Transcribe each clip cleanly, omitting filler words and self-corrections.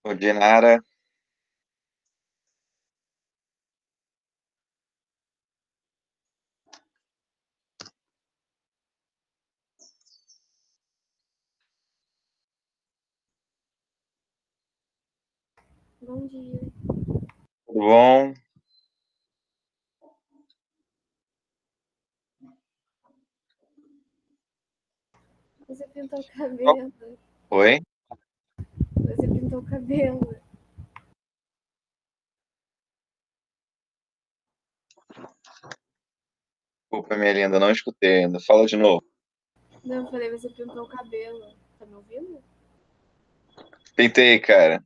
Ordinara, Bom dia. tudo bom? Você pintou o cabelo. Oi? Você pintou o cabelo. Desculpa, minha linda, não escutei ainda. Fala de novo. Não, eu falei, você pintou o cabelo. Tá me ouvindo? Pintei, cara.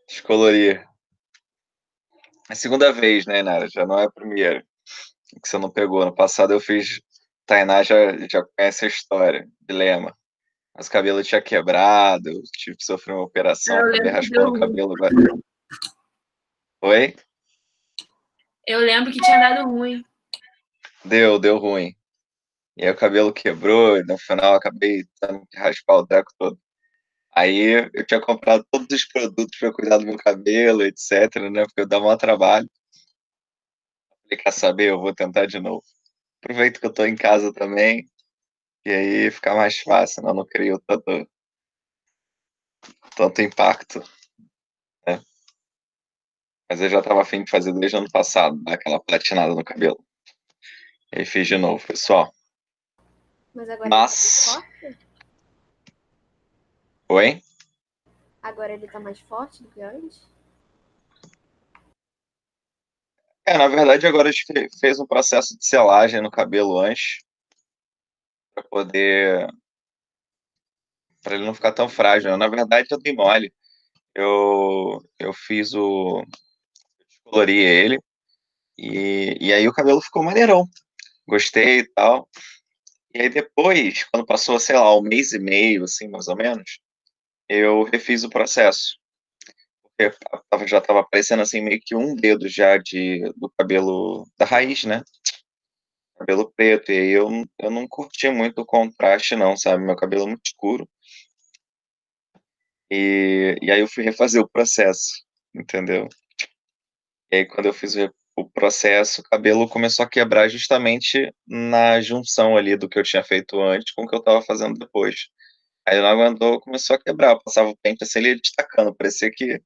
Descolorir. É a segunda vez, né, Nara? Já não é a primeira. Que você não pegou. No passado eu fiz. Tainá já conhece a história. Dilema. Mas o cabelo tinha quebrado, eu tive que sofrer uma operação, Eu acabei lembro que deu raspando o ruim. cabelo agora. Oi? Eu lembro que tinha dado ruim. Deu ruim. E aí o cabelo quebrou, e no final eu acabei tendo que raspar o treco todo. Aí eu tinha comprado todos os produtos para cuidar do meu cabelo, etc, né? Porque eu dava um trabalho. Falei, quer saber? Eu vou tentar de novo. Aproveito que eu tô em casa também, e aí fica mais fácil, senão não crio tanto impacto, né? Mas eu já tava afim de fazer desde o ano passado, dar aquela platinada no cabelo. E aí fiz de novo, pessoal. Mas agora ele tá mais Mas. forte? Oi? Agora ele tá mais forte do que antes? Na verdade, agora a gente fez um processo de selagem no cabelo antes, para poder. Para ele não ficar tão frágil, né? Na verdade, eu dei mole. Eu fiz o. Colori ele, e aí o cabelo ficou maneirão. Gostei e tal. E aí depois, quando passou, sei lá, um mês e meio, assim, mais ou menos, eu refiz o processo. Porque já estava aparecendo, assim, meio que um dedo já do cabelo da raiz, né? Cabelo preto. E aí eu não curti muito o contraste, não, sabe? Meu cabelo é muito escuro. E aí eu fui refazer o processo, entendeu? E aí quando eu fiz o processo, o cabelo começou a quebrar justamente na junção ali do que eu tinha feito antes com o que eu estava fazendo depois. Aí não aguentou, começou a quebrar. Eu passava o pente assim, ele ia destacando, parecia que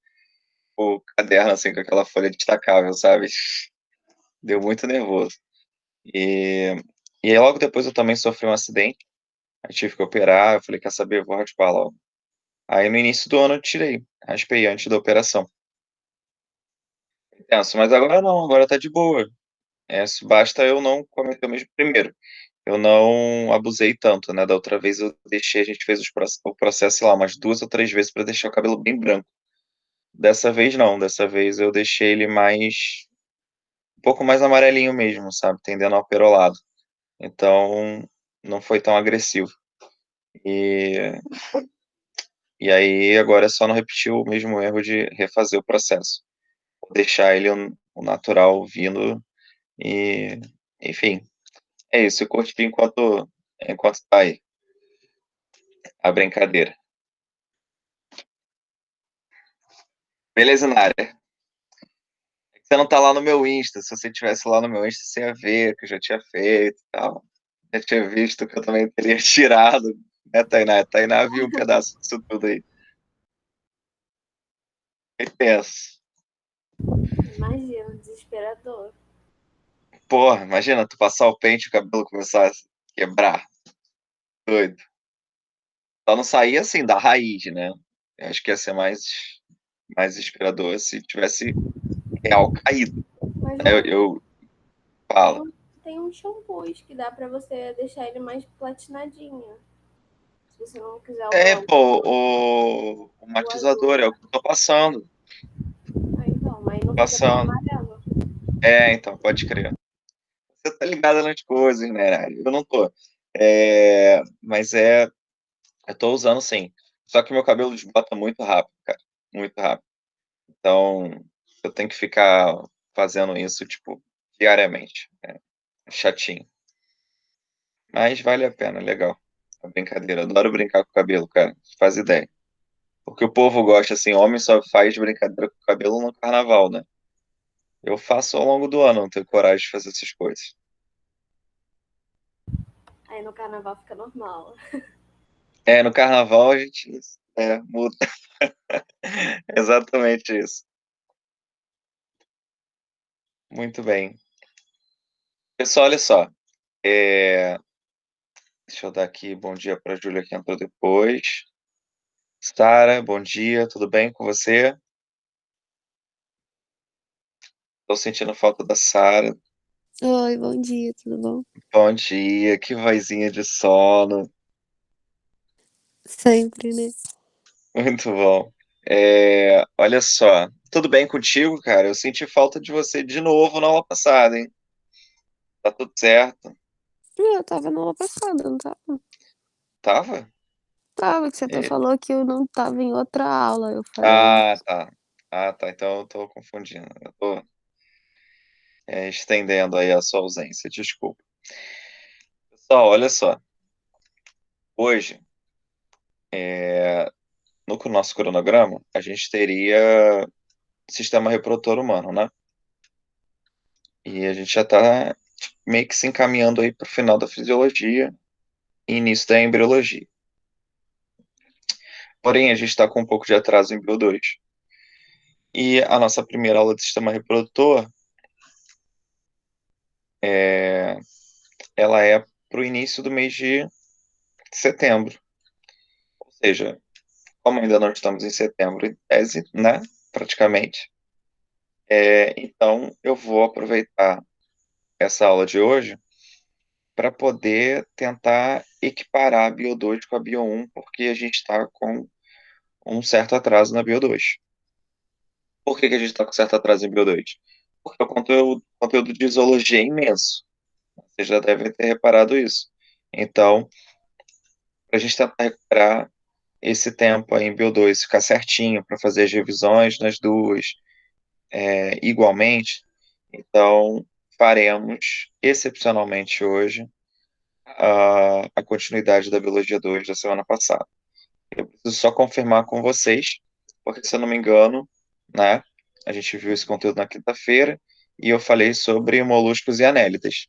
o caderno assim com aquela folha destacável, sabe? Deu muito nervoso. E, e aí logo depois eu também sofri um acidente, aí tive que operar, eu falei, quer saber, eu vou raspar logo. Aí no início do ano eu tirei, raspei antes da operação. Tenso, mas agora não, agora tá de boa. Basta eu não cometer o mesmo primeiro. Eu não abusei tanto, né? Da outra vez eu deixei, a gente fez o processo, sei lá, umas 2 ou 3 vezes para deixar o cabelo bem branco. Dessa vez não, dessa vez eu deixei ele um pouco mais amarelinho mesmo, sabe? Tendendo ao perolado. Então, não foi tão agressivo. E, e aí agora é só não repetir o mesmo erro de refazer o processo. Deixar ele o natural vindo e, enfim, é isso. Eu curti enquanto tá aí a brincadeira. Beleza, Nária? Você não tá lá no meu Insta. Se você tivesse lá no meu Insta, você ia ver que eu já tinha feito e tal. Já tinha visto que eu também teria tirado, né, Tainá? A Tainá viu um pedaço disso tudo aí. E penso, Imagina, desesperador. porra, imagina tu passar o pente e o cabelo começar a quebrar. Doido. Só não sair assim, da raiz, né? Eu acho que ia ser mais inspirador se tivesse real caído. Mas Eu tem falo. um, tem um shampoos que dá pra você deixar ele mais platinadinho. Se você não quiser o branco. Pô, o O azul, matizador é o né? que eu tô passando. Ah, então, mas não fica tão Passando. amarelo. Então, pode crer. Você tá ligado nas coisas, né? Eu não tô. Mas eu tô usando sim. Só que meu cabelo desbota muito rápido, cara. Muito rápido. Então, eu tenho que ficar fazendo isso, tipo, diariamente. É chatinho. Mas vale a pena, legal. É brincadeira. Adoro brincar com o cabelo, cara. Faz ideia. que o povo gosta, assim, homem só faz brincadeira com o cabelo no carnaval, né? Eu faço ao longo do ano, não tenho coragem de fazer essas coisas. Aí no carnaval fica normal. No carnaval a gente muda. Exatamente isso. Muito bem. Pessoal, olha só. Deixa eu dar aqui bom dia para a Júlia que entrou depois. Sara, bom dia, tudo bem com você? Estou sentindo falta da Sara. Oi, bom dia, tudo bom? Bom dia, que vozinha de sono. Sempre, né? Muito bom. Olha só, tudo bem contigo, cara? Eu senti falta de você de novo na aula passada, hein? Tá tudo certo? Eu tava na aula passada, não tava? Tava? Tava, que você até É. falou que eu não tava em outra aula. Eu falei, Ah, tá. Ah, tá. Então eu tô confundindo. Eu tô estendendo aí a sua ausência. Desculpa. Pessoal, olha só. Hoje, no nosso cronograma, a gente teria sistema reprodutor humano, né? E a gente já tá meio que se encaminhando aí para o final da fisiologia e início da embriologia. Porém, a gente está com um pouco de atraso em Bio 2. E a nossa primeira aula de sistema reprodutor, ela é para o início do mês de setembro. Ou seja, como ainda não estamos em setembro, em tese, né? Praticamente. Então, eu vou aproveitar essa aula de hoje para poder tentar equiparar a Bio 2 com a Bio 1, porque a gente está com um certo atraso na Bio 2. Por que a gente está com certo atraso em Bio 2? Porque o conteúdo de zoologia é imenso. Vocês já devem ter reparado isso. Então, para a gente tentar recuperar esse tempo aí em Bio 2, ficar certinho para fazer as revisões nas duas igualmente, então faremos excepcionalmente hoje a continuidade da Biologia 2 da semana passada. Eu preciso só confirmar com vocês, porque se eu não me engano, né, a gente viu esse conteúdo na quinta-feira e eu falei sobre moluscos e anélidas.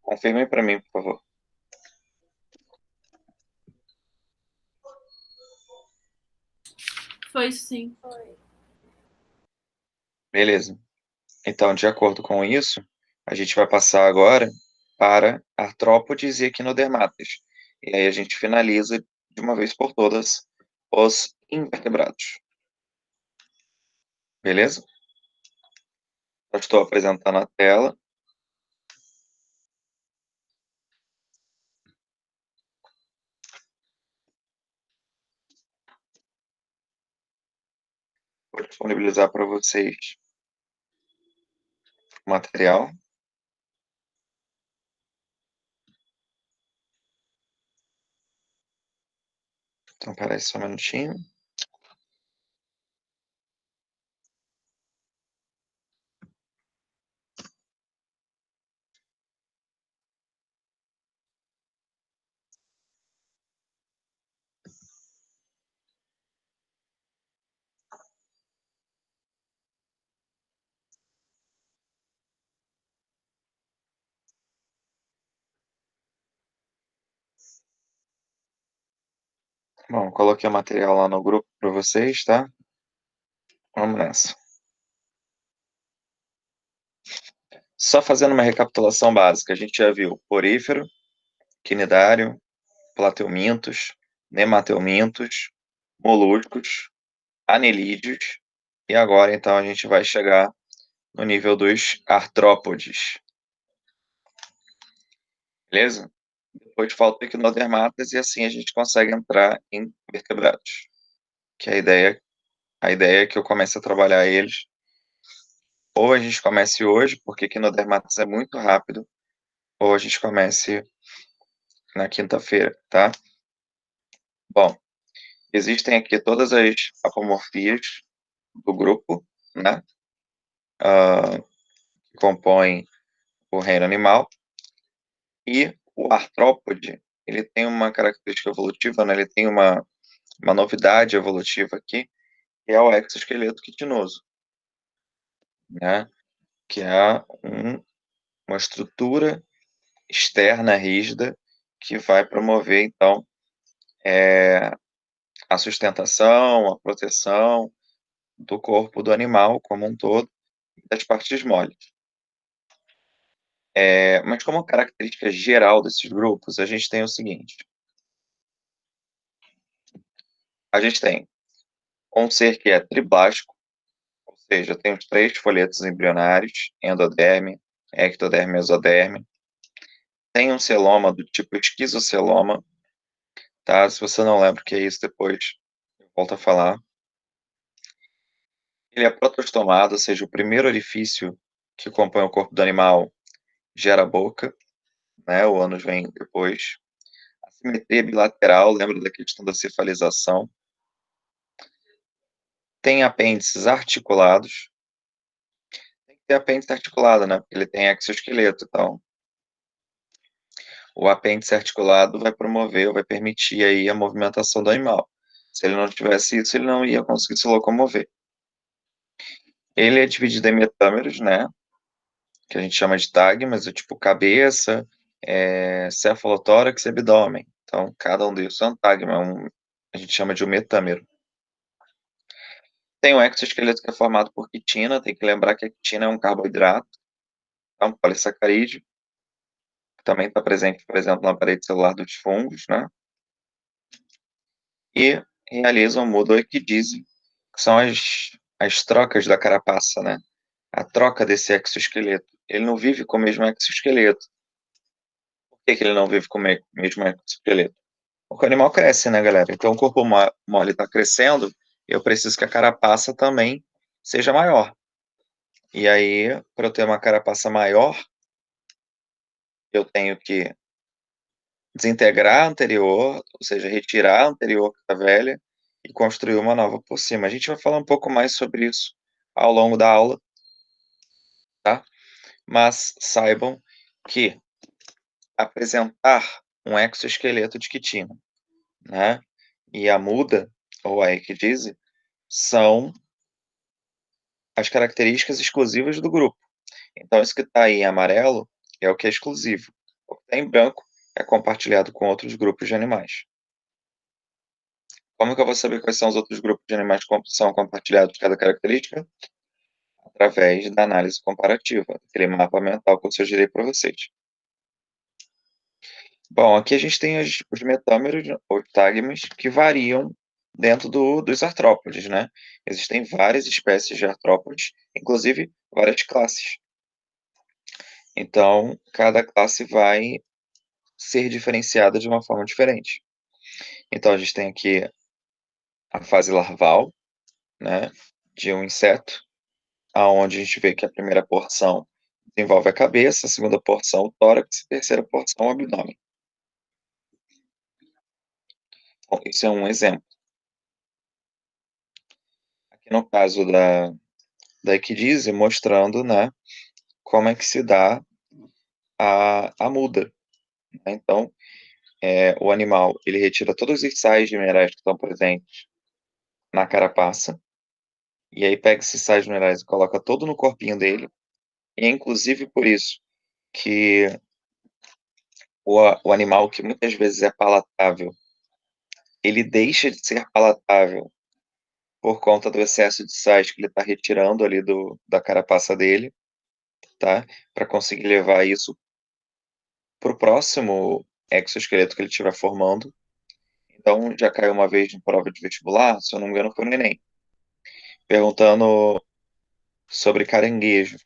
Confirmem para mim, por favor. Foi sim. Beleza. Então, de acordo com isso, a gente vai passar agora para artrópodes e equinodermatas. E aí a gente finaliza de uma vez por todas os invertebrados. Beleza? Eu estou apresentando a tela. Vou disponibilizar para vocês o material. Então, peraí só um minutinho. Bom, coloquei o material lá no grupo para vocês, tá? Vamos nessa. Só fazendo uma recapitulação básica, a gente já viu porífero, quinidário, plateumintos, nemateumintos, moluscos, anelídeos, e agora então a gente vai chegar no nível dos artrópodes. Beleza? Depois falta equinodermatas e assim a gente consegue entrar em vertebrados. Que a ideia é que eu comece a trabalhar eles. Ou a gente comece hoje, porque equinodermatas é muito rápido, ou a gente comece na quinta-feira, tá? Bom, existem aqui todas as apomorfias do grupo, né? Que compõem o reino animal. E o artrópode, ele tem uma característica evolutiva, né? Ele tem uma uma novidade evolutiva aqui, que é o exoesqueleto quitinoso, né? Que é uma estrutura externa rígida que vai promover, então, a sustentação, a proteção do corpo do animal como um todo e das partes moles. Mas como característica geral desses grupos, a gente tem o seguinte. A gente tem um ser que é triblástico, ou seja, tem os 3 folhetos embrionários, endoderme, ectoderme e mesoderme. Tem um celoma do tipo esquizoceloma, tá? Se você não lembra o que é isso, depois eu volto a falar. Ele é protostomado, ou seja, o primeiro orifício que compõe o corpo do animal gera a boca, né? O ânus vem depois. A simetria bilateral, lembra da questão da cefalização. Tem apêndices articulados. Tem que ter apêndice articulado, né? Porque ele tem exoesqueleto, então o apêndice articulado vai promover, vai permitir aí a movimentação do animal. Se ele não tivesse isso, ele não ia conseguir se locomover. Ele é dividido em metâmeros, né? Que a gente chama de tagmas, é tipo cabeça, cefalotórax e abdômen. Então, cada um deles é um tagma, a gente chama de um metâmero. Tem um exoesqueleto que é formado por quitina, tem que lembrar que a quitina é um carboidrato, é um polissacarídeo, que também está presente, por exemplo, na parede celular dos fungos, né? E realizam mudoequidise, que são as trocas da carapaça, né? A troca desse exoesqueleto. Ele não vive com o mesmo exoesqueleto. Por que ele não vive com o mesmo exoesqueleto? Porque o animal cresce, né, galera? Então o corpo mole está crescendo, eu preciso que a carapaça também seja maior. E aí, para eu ter uma carapaça maior, eu tenho que desintegrar a anterior, ou seja, retirar a anterior que está velha e construir uma nova por cima. A gente vai falar um pouco mais sobre isso ao longo da aula, tá? Mas saibam que apresentar um exoesqueleto de quitina, né, e a muda, ou a equidise, são as características exclusivas do grupo. Então, isso que está aí em amarelo é o que é exclusivo. O que está em branco é compartilhado com outros grupos de animais. Como que eu vou saber quais são os outros grupos de animais que são compartilhados cada característica? Através da análise comparativa, aquele mapa mental que eu sugeri para vocês. Bom, aqui a gente tem os metâmeros, ou tagmas, que variam dentro dos artrópodes, né? Existem várias espécies de artrópodes, inclusive várias classes. Então, cada classe vai ser diferenciada de uma forma diferente. Então, a gente tem aqui a fase larval, né, de um inseto, aonde a gente vê que a primeira porção desenvolve a cabeça, a segunda porção o tórax, a terceira porção o abdômen. Então, isso é um exemplo. Aqui no caso da equidise, mostrando, né, como é que se dá a muda. Então, o animal, ele retira todos os sais minerais que estão presentes na carapaça, e aí pega esses sais minerais e coloca todo no corpinho dele, e é inclusive por isso que o animal, que muitas vezes é palatável, ele deixa de ser palatável por conta do excesso de sais que ele está retirando ali da carapaça dele, tá? Para conseguir levar isso para o próximo exoesqueleto que ele estiver formando. Então, já caiu uma vez em prova de vestibular, se eu não me engano, foi no Enem, perguntando sobre caranguejo.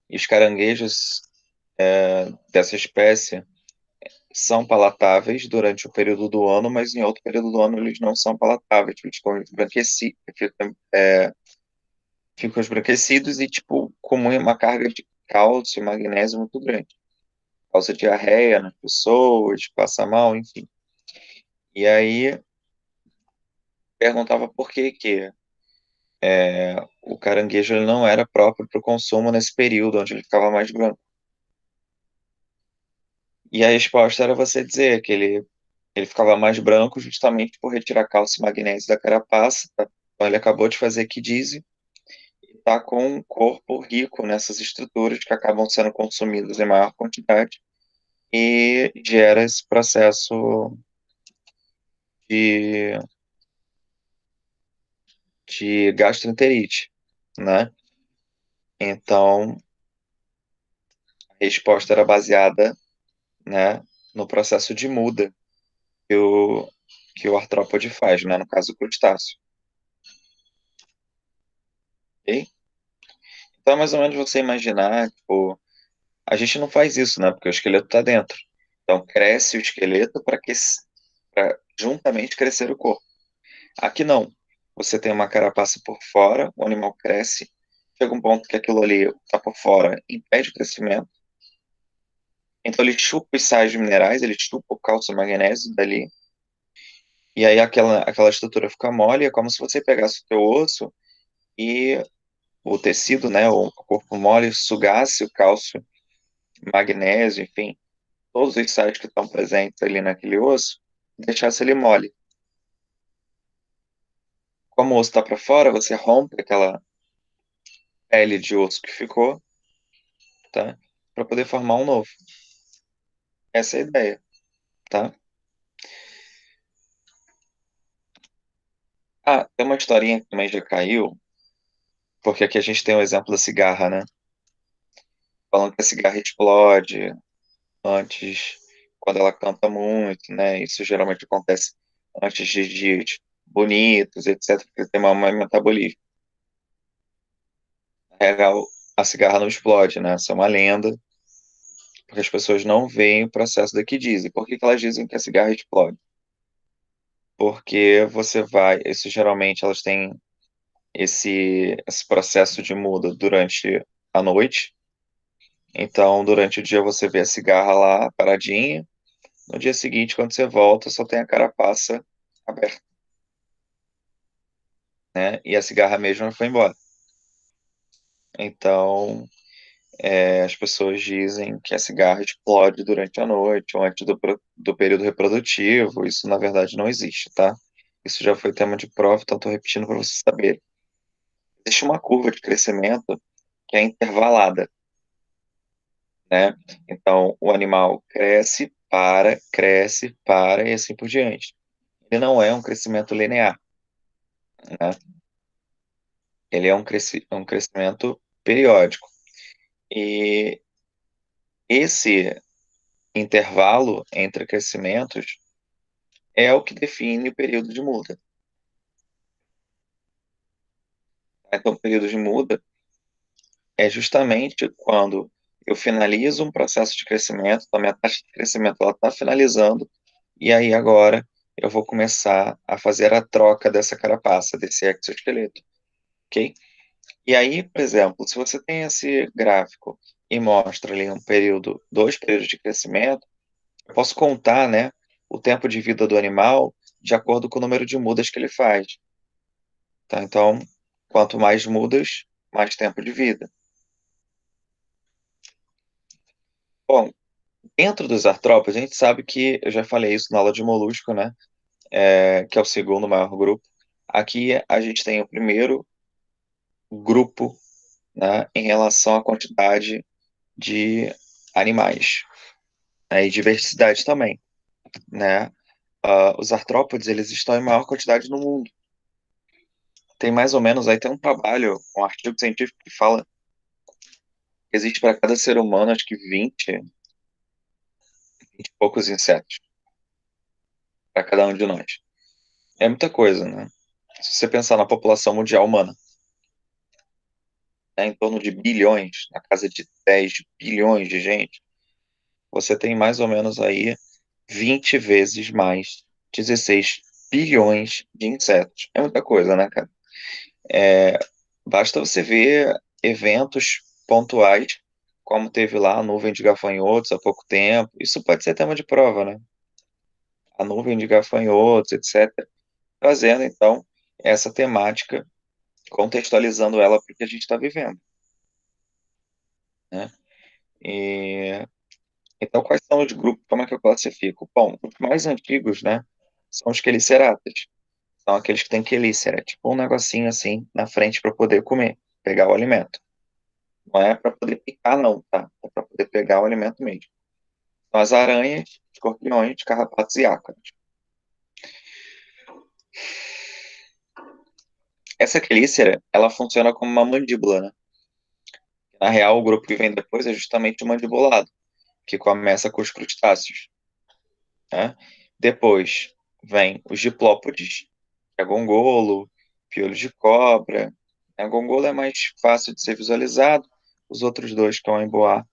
E os caranguejos dessa espécie são palatáveis durante o período do ano, mas em outro período do ano eles não são palatáveis, eles ficam esbranquecidos e, tipo, com uma carga de cálcio e magnésio muito grande. Causa diarreia nas pessoas, passa mal, enfim. E aí, perguntava por que o caranguejo ele não era próprio para o consumo nesse período, onde ele ficava mais branco. E a resposta era você dizer que ele ele ficava mais branco justamente por retirar cálcio e magnésio da carapaça, tá? Então ele acabou de fazer quidise e está com um corpo rico nessas estruturas que acabam sendo consumidas em maior quantidade e gera esse processo de, de gastroenterite, né? Então, a resposta era baseada, né, no processo de muda que o artrópode faz, né, no caso o crustáceo. Ok? Então, é mais ou menos você imaginar, tipo, a gente não faz isso, né, porque o esqueleto está dentro. Então, cresce o esqueleto para juntamente crescer o corpo. Aqui não. Você tem uma carapaça por fora, o animal cresce, chega um ponto que aquilo ali está por fora, impede o crescimento. Então ele chupa os sais minerais, ele chupa o cálcio e o magnésio dali, e aí aquela estrutura fica mole, é como se você pegasse o teu osso e o tecido, né, o corpo mole, sugasse o cálcio, magnésio, enfim, todos os sais que estão presentes ali naquele osso, deixasse ele mole. Como o osso está para fora, você rompe aquela pele de osso que ficou, tá? Para poder formar um novo. Essa é a ideia, tá? Ah, tem uma historinha que também já caiu, porque aqui a gente tem o exemplo da cigarra, né? Falando que a cigarra explode antes, quando ela canta muito, né? Isso geralmente acontece antes de dias bonitos, etc., porque tem um metabolismo. Na real, a cigarra não explode, né? Essa é uma lenda, porque as pessoas não veem o processo da que dizem. Por que que elas dizem que a cigarra explode? Porque você vai, isso geralmente elas têm esse processo de muda durante a noite. Então, durante o dia você vê a cigarra lá paradinha. No dia seguinte, quando você volta, só tem a carapaça aberta, né? E a cigarra mesmo foi embora. Então, as pessoas dizem que a cigarra explode durante a noite ou antes do período reprodutivo. Isso, na verdade, não existe, tá? Isso já foi tema de prova, então estou repetindo para você saber. Existe uma curva de crescimento que é intervalada, né? Então, o animal cresce, para e assim por diante. Ele não é um crescimento linear, né? Ele é um crescimento periódico. E esse intervalo entre crescimentos é o que define o período de muda. Então, o período de muda é justamente quando eu finalizo um processo de crescimento, então a minha taxa de crescimento está finalizando, e aí agora eu vou começar a fazer a troca dessa carapaça, desse exoesqueleto, ok? E aí, por exemplo, se você tem esse gráfico e mostra ali dois períodos de crescimento, eu posso contar, né, o tempo de vida do animal de acordo com o número de mudas que ele faz, tá? Então, quanto mais mudas, mais tempo de vida. Bom, dentro dos artrópodes, a gente sabe que, eu já falei isso na aula de molusco, né, que é o segundo maior grupo. Aqui a gente tem o primeiro grupo, né, em relação à quantidade de animais, né, e diversidade também, né? Os artrópodes, eles estão em maior quantidade no mundo. Tem mais ou menos, aí tem um trabalho, um artigo científico que fala que existe para cada ser humano, acho que 20 e poucos insetos, para cada um de nós. É muita coisa, né? Se você pensar na população mundial humana, né, em torno de bilhões, na casa de 10 bilhões de gente, você tem mais ou menos aí 20 vezes mais, 16 bilhões de insetos. É muita coisa, né, cara? Basta você ver eventos pontuais, como teve lá a nuvem de gafanhotos há pouco tempo. Isso pode ser tema de prova, né? A nuvem de gafanhotos, etc. Trazendo, então, essa temática, contextualizando ela para o que a gente está vivendo, né? E Então, quais são os grupos? Como é que eu classifico? Bom, os mais antigos, né, são os queliceratas. São aqueles que têm quelícera, tipo um negocinho assim na frente para poder comer, pegar o alimento. Não é para poder picar, não, tá? É para poder pegar o alimento mesmo. São as aranhas, escorpiões, carrapatos e ácaros. Essa quelícera, ela funciona como uma mandíbula, né? Na real, o grupo que vem depois é justamente o mandibulado, que começa com os crustáceos, né? Depois vem os diplópodes, que é gongolo, piolho de cobra. A gongolo é mais fácil de ser visualizado, os outros dois, que é o emboá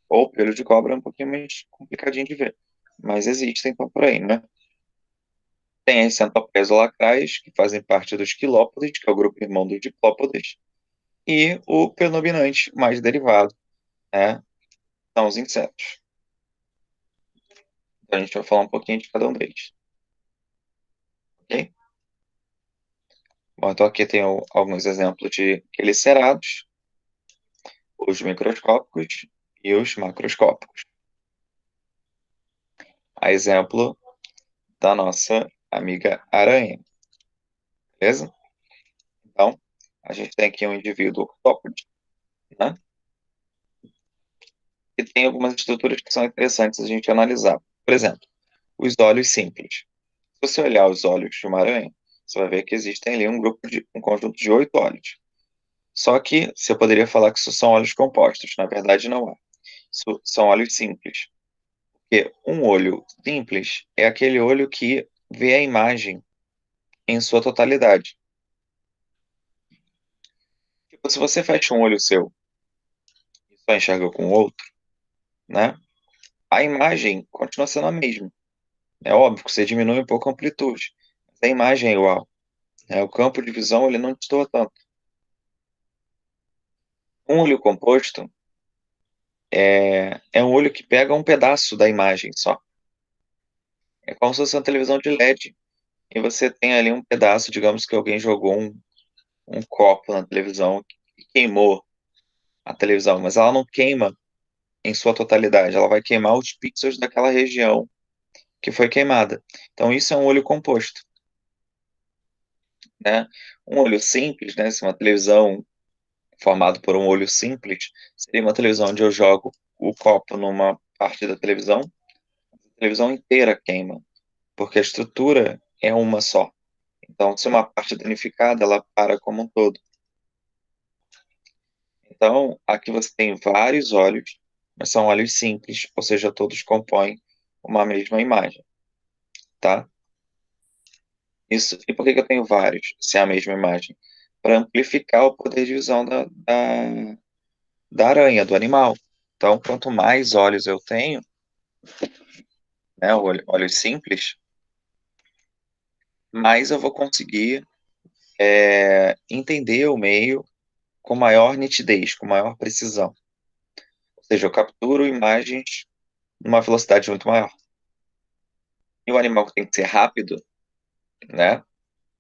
ou piolho de cobra, é um pouquinho mais complicadinho de ver. Mas existem, então, por aí, né? Tem as centopeias lacrais, que fazem parte dos quilópodes, que é o grupo irmão dos diplópodes, e o penominante, mais derivado, né? São os insetos. Então, a gente vai falar um pouquinho de cada um deles. Ok? Bom, então aqui tem alguns exemplos de quelicerados, os microscópicos e os macroscópicos. A exemplo da nossa amiga aranha, beleza? Então, a gente tem aqui um indivíduo octópode, né? E tem algumas estruturas que são interessantes a gente analisar. Por exemplo, os olhos simples. Se você olhar os olhos de uma aranha, você vai ver que existem ali um conjunto de 8 olhos. Só que você poderia falar que isso são olhos compostos. Na verdade, não é. Isso são olhos simples. Porque um olho simples é aquele olho que vê a imagem em sua totalidade. Tipo, se você fecha um olho seu e só enxerga com o outro, né? A imagem continua sendo a mesma. É óbvio que você diminui um pouco a amplitude, mas a imagem é igual, né? O campo de visão ele não destoa tanto. Um olho composto é um olho que pega um pedaço da imagem só. É como se fosse uma televisão de LED. E você tem ali um pedaço, digamos que alguém jogou um copo na televisão e queimou a televisão, mas ela não queima em sua totalidade, ela vai queimar os pixels daquela região que foi queimada. Então isso é um olho composto, né? Um olho simples, né? Se uma televisão formada por um olho simples seria uma televisão onde eu jogo o copo numa parte da televisão, a televisão inteira queima, porque a estrutura é uma só. Então, se uma parte é danificada, ela para como um todo. Então, aqui você tem vários olhos, mas são olhos simples, ou seja, todos compõem uma mesma imagem, tá? Isso. E por que que eu tenho vários, se é a mesma imagem? Para amplificar o poder de visão da aranha, do animal. Então, quanto mais olhos eu tenho, né, olhos simples, mais eu vou conseguir entender o meio com maior nitidez, com maior precisão. Ou seja, eu capturo imagens numa velocidade muito maior. E o animal que tem que ser rápido, né,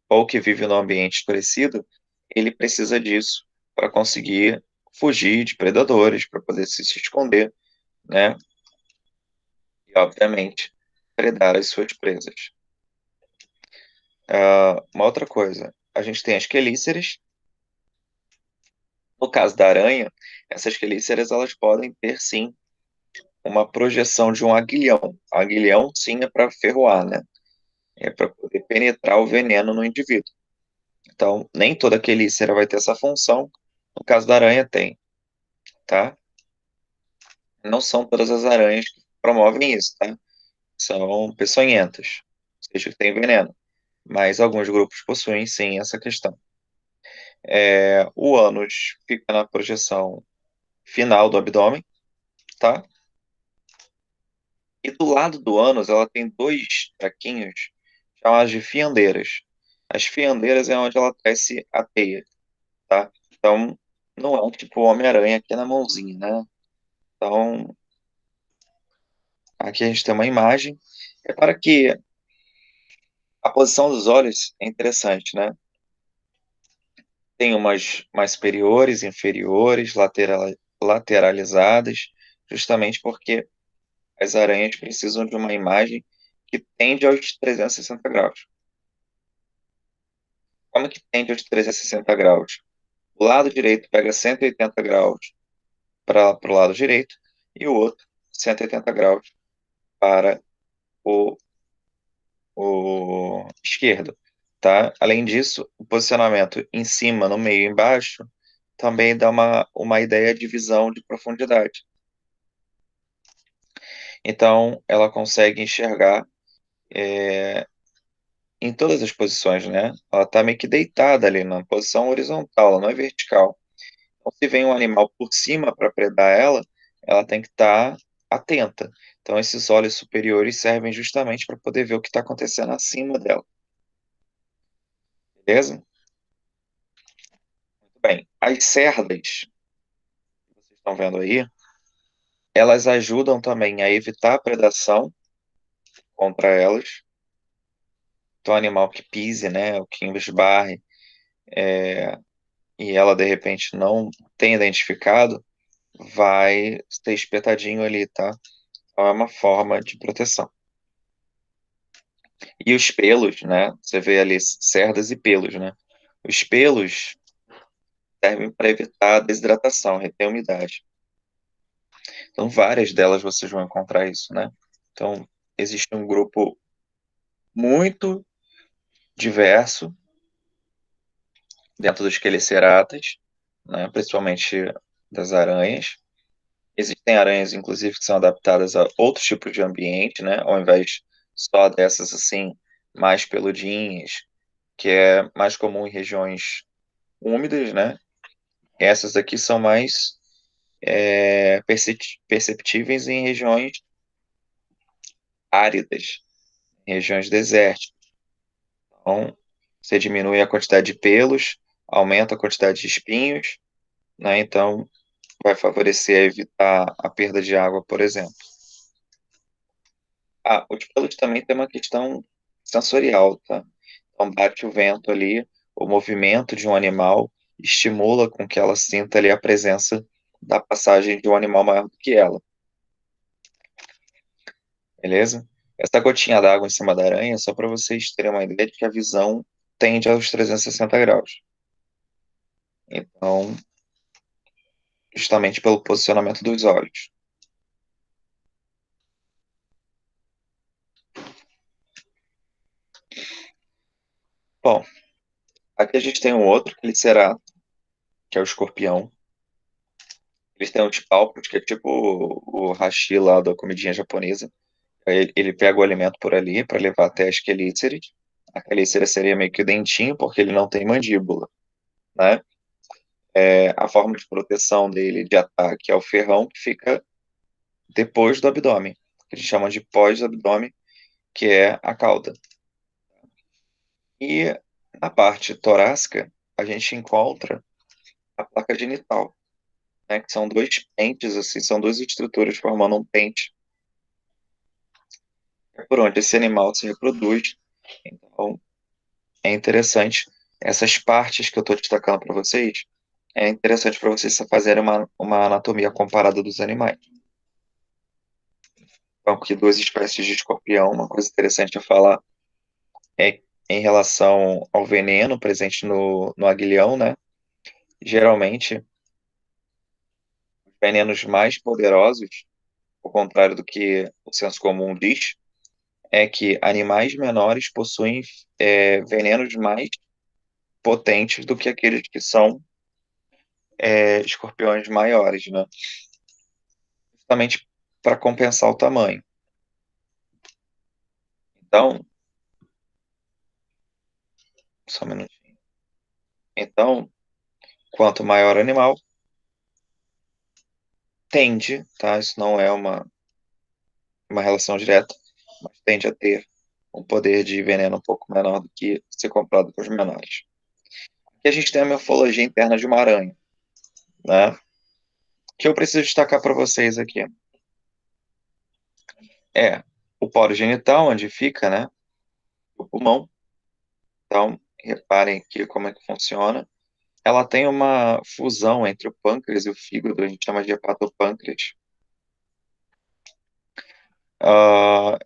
ou que vive num ambiente escurecido, ele precisa disso para conseguir fugir de predadores, para poder se esconder, né, e, obviamente, predar as suas presas. Uma outra coisa, a gente tem as quelíceras. No caso da aranha, essas quelíceras elas podem ter, sim, uma projeção de um aguilhão. O aguilhão, sim, é para ferroar, né? É para poder penetrar o veneno no indivíduo. Então, nem toda quelícera vai ter essa função. No caso da aranha, tem, tá? Não são todas as aranhas que promovem isso, tá? São peçonhentas, ou seja, que tem veneno. Mas alguns grupos possuem, sim, essa questão. O ânus fica na projeção final do abdômen, tá? E do lado do ânus, ela tem dois traquinhos chamados de fiandeiras. As fiandeiras é onde ela tece a teia, tá? Então, não é tipo o Homem-Aranha aqui na mãozinha, né? Então, aqui a gente tem uma imagem. É para que a posição dos olhos é interessante, né? Tem umas mais superiores, inferiores, lateralizadas, justamente porque as aranhas precisam de uma imagem que tende aos 360 graus. Como que tende aos 360 graus? O lado direito pega 180 graus para o lado direito e o outro 180 graus para o esquerdo, tá? Além disso, o posicionamento em cima, no meio e embaixo também dá uma ideia de visão de profundidade. Então, ela consegue enxergar em todas as posições, né? Ela está meio que deitada ali na posição horizontal, ela não é vertical. Então, se vem um animal por cima para predar ela, ela tem que estar atenta. Então, esses olhos superiores servem justamente para poder ver o que está acontecendo acima dela. Beleza? Muito bem. As cerdas, que vocês estão vendo aí, elas ajudam também a evitar a predação contra elas. Então, animal que pise, né, o que esbarre, e ela de repente não tem identificado, vai ter espetadinho ali, tá? Então, é uma forma de proteção. E os pelos, né? Você vê ali cerdas e pelos, né? Os pelos servem para evitar a desidratação, reter a umidade. Então, várias delas vocês vão encontrar isso, né? Então, existe um grupo muito diverso dentro dos queliceratas, né? Principalmente das aranhas. Existem aranhas, inclusive, que são adaptadas a outros tipos de ambiente, né? Ao invés só dessas, assim, mais peludinhas, que é mais comum em regiões úmidas, né? Essas aqui são mais perceptíveis em regiões áridas, em regiões desérticas. Então, você diminui a quantidade de pelos, aumenta a quantidade de espinhos, né? Então, vai favorecer a evitar a perda de água, por exemplo. Os pelos também tem uma questão sensorial, tá? Então, bate o vento ali, o movimento de um animal estimula com que ela sinta ali a presença da passagem de um animal maior do que ela. Beleza? Essa gotinha d'água em cima da aranha é só para vocês terem uma ideia de que a visão tende aos 360 graus. Então, justamente pelo posicionamento dos olhos. Bom, aqui a gente tem um outro Licerato, que é o escorpião. Eles têm um pálpito, que é tipo o hashi lá da comidinha japonesa. Ele pega o alimento por ali para levar até as quelíceres. A quelícera seria meio que o dentinho, porque ele não tem mandíbula, né? A forma de proteção dele de ataque é o ferrão, que fica depois do abdômen, que a gente chama de pós-abdômen, que é a cauda. E na parte torácica, a gente encontra a placa genital, né, que são dois pentes, assim, são duas estruturas formando um pente, é por onde esse animal se reproduz. Então, é interessante, essas partes que eu estou destacando para vocês, é interessante para vocês fazerem uma anatomia comparada dos animais. Então, aqui duas espécies de escorpião, uma coisa interessante a falar é em relação ao veneno presente no aguilhão, né? Geralmente, os venenos mais poderosos, ao contrário do que o senso comum diz, é que animais menores possuem venenos mais potentes do que aqueles que são escorpiões maiores, né? Justamente para compensar o tamanho. Então, só um minutinho. Então, quanto maior o animal, tende, tá? Isso não é uma relação direta, mas tende a ter um poder de veneno um pouco menor do que se comparado com os menores. Aqui a gente tem a morfologia interna de uma aranha, né? Que eu preciso destacar para vocês aqui. É o poro genital, onde fica, né? O pulmão. Então, reparem aqui como é que funciona. Ela tem uma fusão entre o pâncreas e o fígado, a gente chama de hepatopâncreas.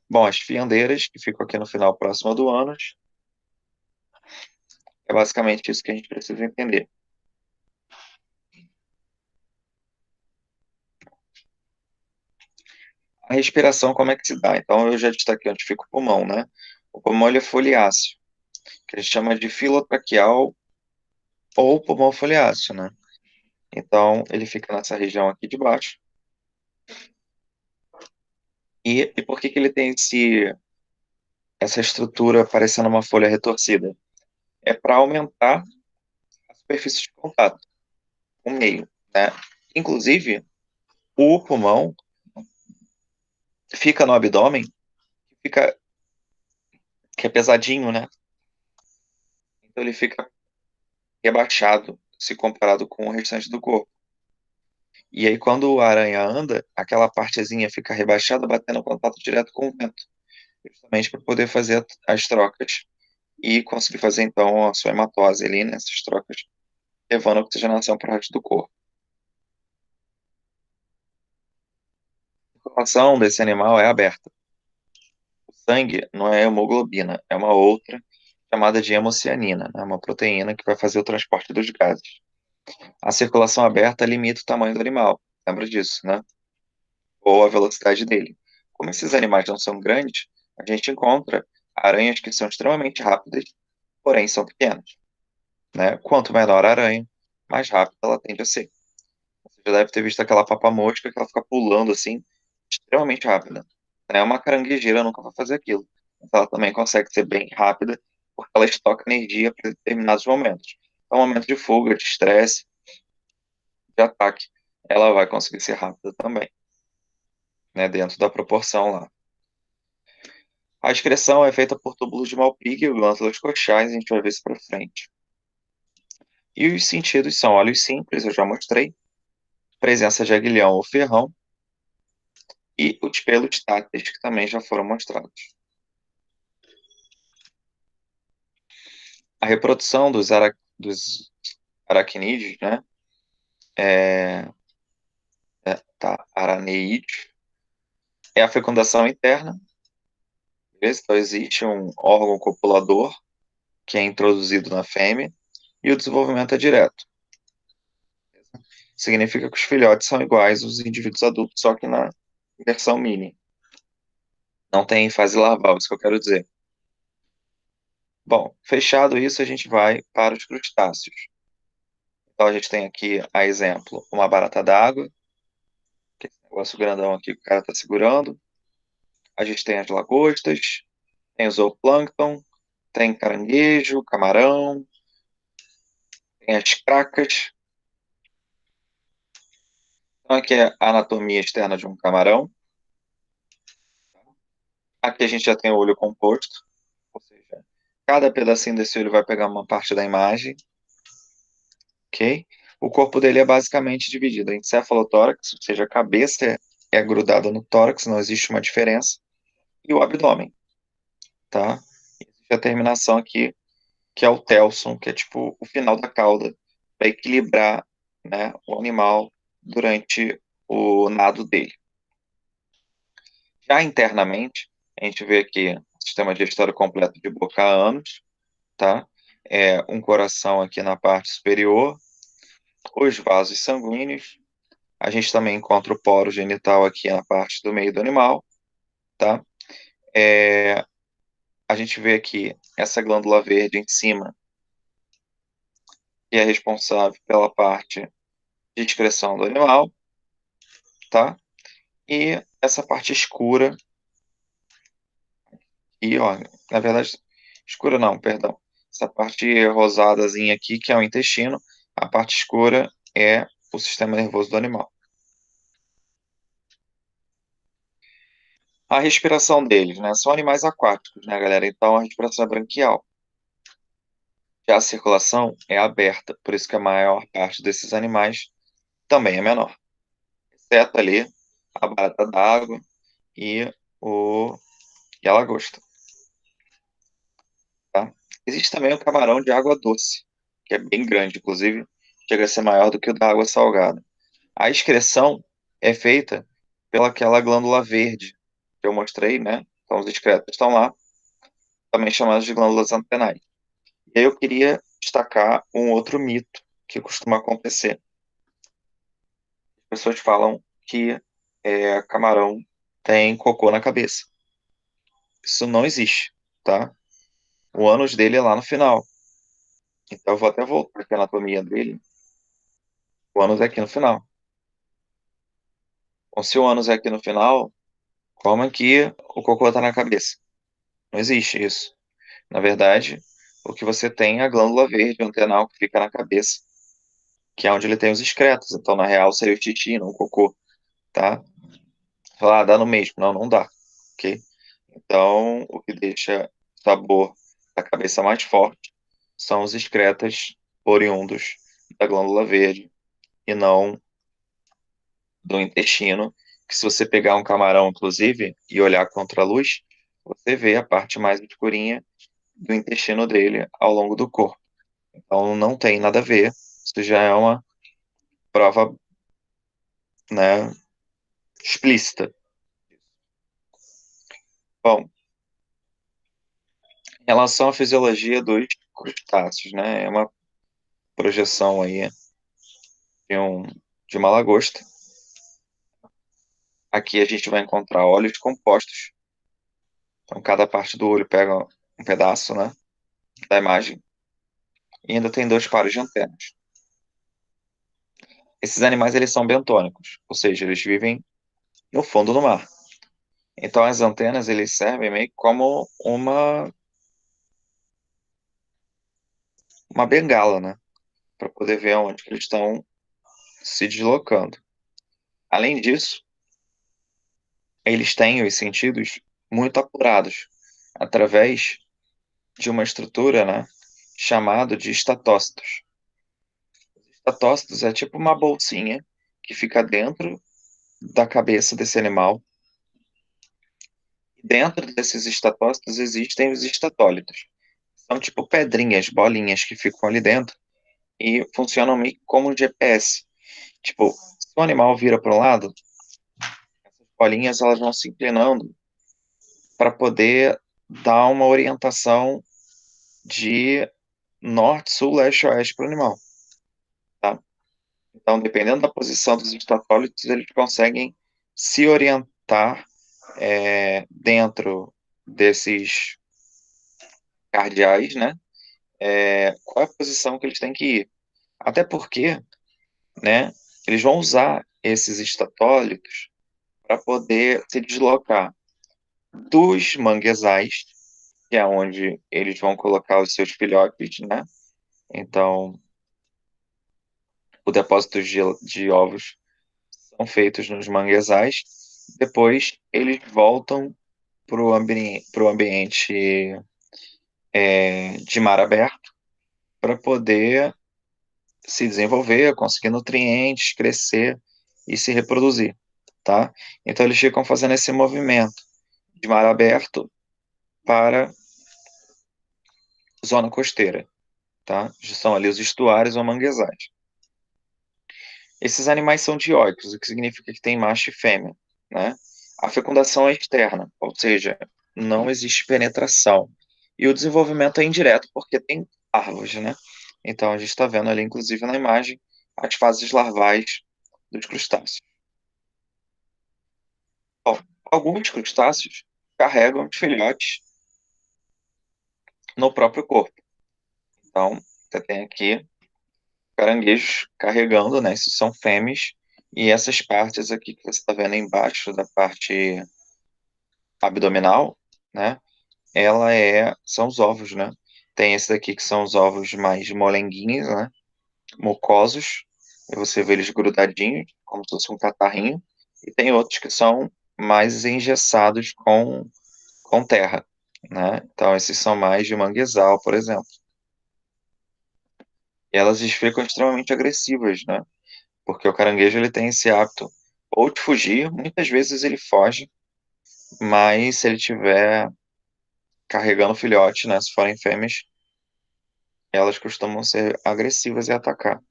Bom, as fiandeiras, que ficam aqui no final próximo do ânus, é basicamente isso que a gente precisa entender. A respiração, como é que se dá? Então, eu já destaquei onde fica o pulmão, né? O pulmão ele é foliáceo, que a gente chama de filotraqueal ou pulmão foliáceo, né? Então, ele fica nessa região aqui de baixo. E por que ele tem essa estrutura parecendo uma folha retorcida? É para aumentar a superfície de contato com o meio, né? Inclusive, o pulmão fica no abdômen, fica, que é pesadinho, né? Então ele fica rebaixado se comparado com o restante do corpo. E aí, quando a aranha anda, aquela partezinha fica rebaixada, batendo contato direto com o vento, justamente para poder fazer as trocas e conseguir fazer, então, a sua hematose ali nessas trocas, levando a oxigenação para o resto do corpo. A circulação desse animal é aberta. O sangue não é hemoglobina, é uma outra chamada de hemocianina, né? Uma proteína que vai fazer o transporte dos gases. A circulação aberta limita o tamanho do animal, lembra disso, né? Ou a velocidade dele. Como esses animais não são grandes, a gente encontra aranhas que são extremamente rápidas, porém são pequenas, né? Quanto menor a aranha, mais rápida ela tende a ser. Você já deve ter visto aquela papa-mosca que ela fica pulando assim, extremamente rápida. Né? Uma caranguejeira nunca vai fazer aquilo. Mas ela também consegue ser bem rápida, porque ela estoca energia para determinados momentos. Então, momento de fuga, de estresse, de ataque, ela vai conseguir ser rápida também, né? Dentro da proporção lá. A excreção é feita por túbulos de Malpighi e glândulas coxais, a gente vai ver isso para frente. E os sentidos são olhos simples, eu já mostrei, presença de aguilhão ou ferrão, e os pelos táteis, que também já foram mostrados. A reprodução dos aracnídeos, né, araneídeos, é a fecundação interna. Beleza? Então, existe um órgão copulador que é introduzido na fêmea e o desenvolvimento é direto. Significa que os filhotes são iguais aos indivíduos adultos, só que na versão mini. Não tem fase larval, isso que eu quero dizer. Bom, fechado isso, a gente vai para os crustáceos. Então, a gente tem aqui, a exemplo, uma barata d'água, que é esse negócio grandão aqui que o cara está segurando. A gente tem as lagostas, tem o zooplâncton, tem caranguejo, camarão, tem as cracas. Então, aqui é a anatomia externa de um camarão. Aqui a gente já tem o olho composto, ou seja, cada pedacinho desse olho vai pegar uma parte da imagem, ok? O corpo dele é basicamente dividido em cefalotórax, ou seja, a cabeça é grudada no tórax, não existe uma diferença, e o abdômen, tá? Existe a terminação aqui, que é o telson, que é tipo o final da cauda, para equilibrar, né, o animal durante o nado dele. Já internamente, a gente vê aqui o sistema digestório completo de boca a ânus, tá? Um coração aqui na parte superior, os vasos sanguíneos. A gente também encontra o poro genital aqui na parte do meio do animal, tá? A gente vê aqui essa glândula verde em cima, que é responsável pela parte de excreção do animal, tá? E essa parte escura, e ó, na verdade, escura não, perdão. Essa parte rosadazinha aqui, que é o intestino, a parte escura é o sistema nervoso do animal. A respiração deles, né? São animais aquáticos, né, galera? Então a respiração é branquial. Já a circulação é aberta, por isso que a maior parte desses animais também é menor. Exceto ali a barata d'água e, o... e a lagosta. Tá? Existe também o camarão de água doce, que é bem grande, inclusive chega a ser maior do que o da água salgada. A excreção é feita pelaquela glândula verde, que eu mostrei, né? Então, os excretas estão lá, também chamados de glândulas antenais. E aí eu queria destacar um outro mito que costuma acontecer. As pessoas falam que camarão tem cocô na cabeça. Isso não existe, tá? O ânus dele é lá no final. Então eu vou até voltar aqui a anatomia dele. O ânus é aqui no final. Então, se o ânus é aqui no final, como é que o cocô está na cabeça? Não existe isso. Na verdade, o que você tem é a glândula verde antenal que fica na cabeça, que é onde ele tem os excretos. Então, na real, seria o xixi, não o cocô, tá? Falar, dá no mesmo. Não, não dá, ok? Então, o que deixa o sabor da cabeça mais forte são os excretas oriundos da glândula verde e não do intestino, que se você pegar um camarão, inclusive, e olhar contra a luz, você vê a parte mais escurinha do intestino dele ao longo do corpo. Então não tem nada a ver. Isso já é uma prova, né, explícita. Bom, em relação à fisiologia dos crustáceos, né, é uma projeção aí de, de uma lagosta. Aqui a gente vai encontrar óleos compostos. Então cada parte do olho pega um pedaço, né, da imagem. E ainda tem dois pares de antenas. Esses animais eles são bentônicos, ou seja, eles vivem no fundo do mar. Então as antenas eles servem meio como uma bengala, né, para poder ver onde que eles estão se deslocando. Além disso, eles têm os sentidos muito apurados através de uma estrutura, né, chamada de estatócitos. Estatócitos é tipo uma bolsinha que fica dentro da cabeça desse animal. Dentro desses estatócitos existem os estatólitos. São tipo pedrinhas, bolinhas que ficam ali dentro e funcionam meio que como um GPS. Tipo, se o animal vira para um lado, essas bolinhas elas vão se inclinando para poder dar uma orientação de norte, sul, leste, oeste para o animal, tá? Então, dependendo da posição dos estatólitos, eles conseguem se orientar dentro desses cardeais, né? Qual é a posição que eles têm que ir. Até porque, né, eles vão usar esses estatólitos para poder se deslocar dos manguezais, que é onde eles vão colocar os seus filhotes, né? Então, os depósitos de ovos são feitos nos manguezais. Depois, eles voltam para o ambiente de mar aberto para poder se desenvolver, conseguir nutrientes, crescer e se reproduzir, tá? Então eles ficam fazendo esse movimento de mar aberto para zona costeira, tá? São ali os estuários ou manguezais. Esses animais são dioicos, o que significa que tem macho e fêmea, né? A fecundação é externa, ou seja, não existe penetração. E o desenvolvimento é indireto, porque tem larvas, né? Então a gente está vendo ali, inclusive na imagem, as fases larvais dos crustáceos. Bom, alguns crustáceos carregam os filhotes no próprio corpo. Então, você tem aqui caranguejos carregando, né? Esses são fêmeas. E essas partes aqui que você está vendo embaixo da parte abdominal, né? São os ovos, né? Tem esses aqui que são os ovos mais molenguinhos, né? Mucosos. E você vê eles grudadinhos, como se fosse um catarrinho. E tem outros que são mais engessados com terra, né? Então, esses são mais de manguezal, por exemplo. E elas ficam extremamente agressivas, né? Porque o caranguejo ele tem esse hábito ou de fugir, muitas vezes ele foge, mas se ele tiver carregando filhote, né? Se forem fêmeas, elas costumam ser agressivas e atacar.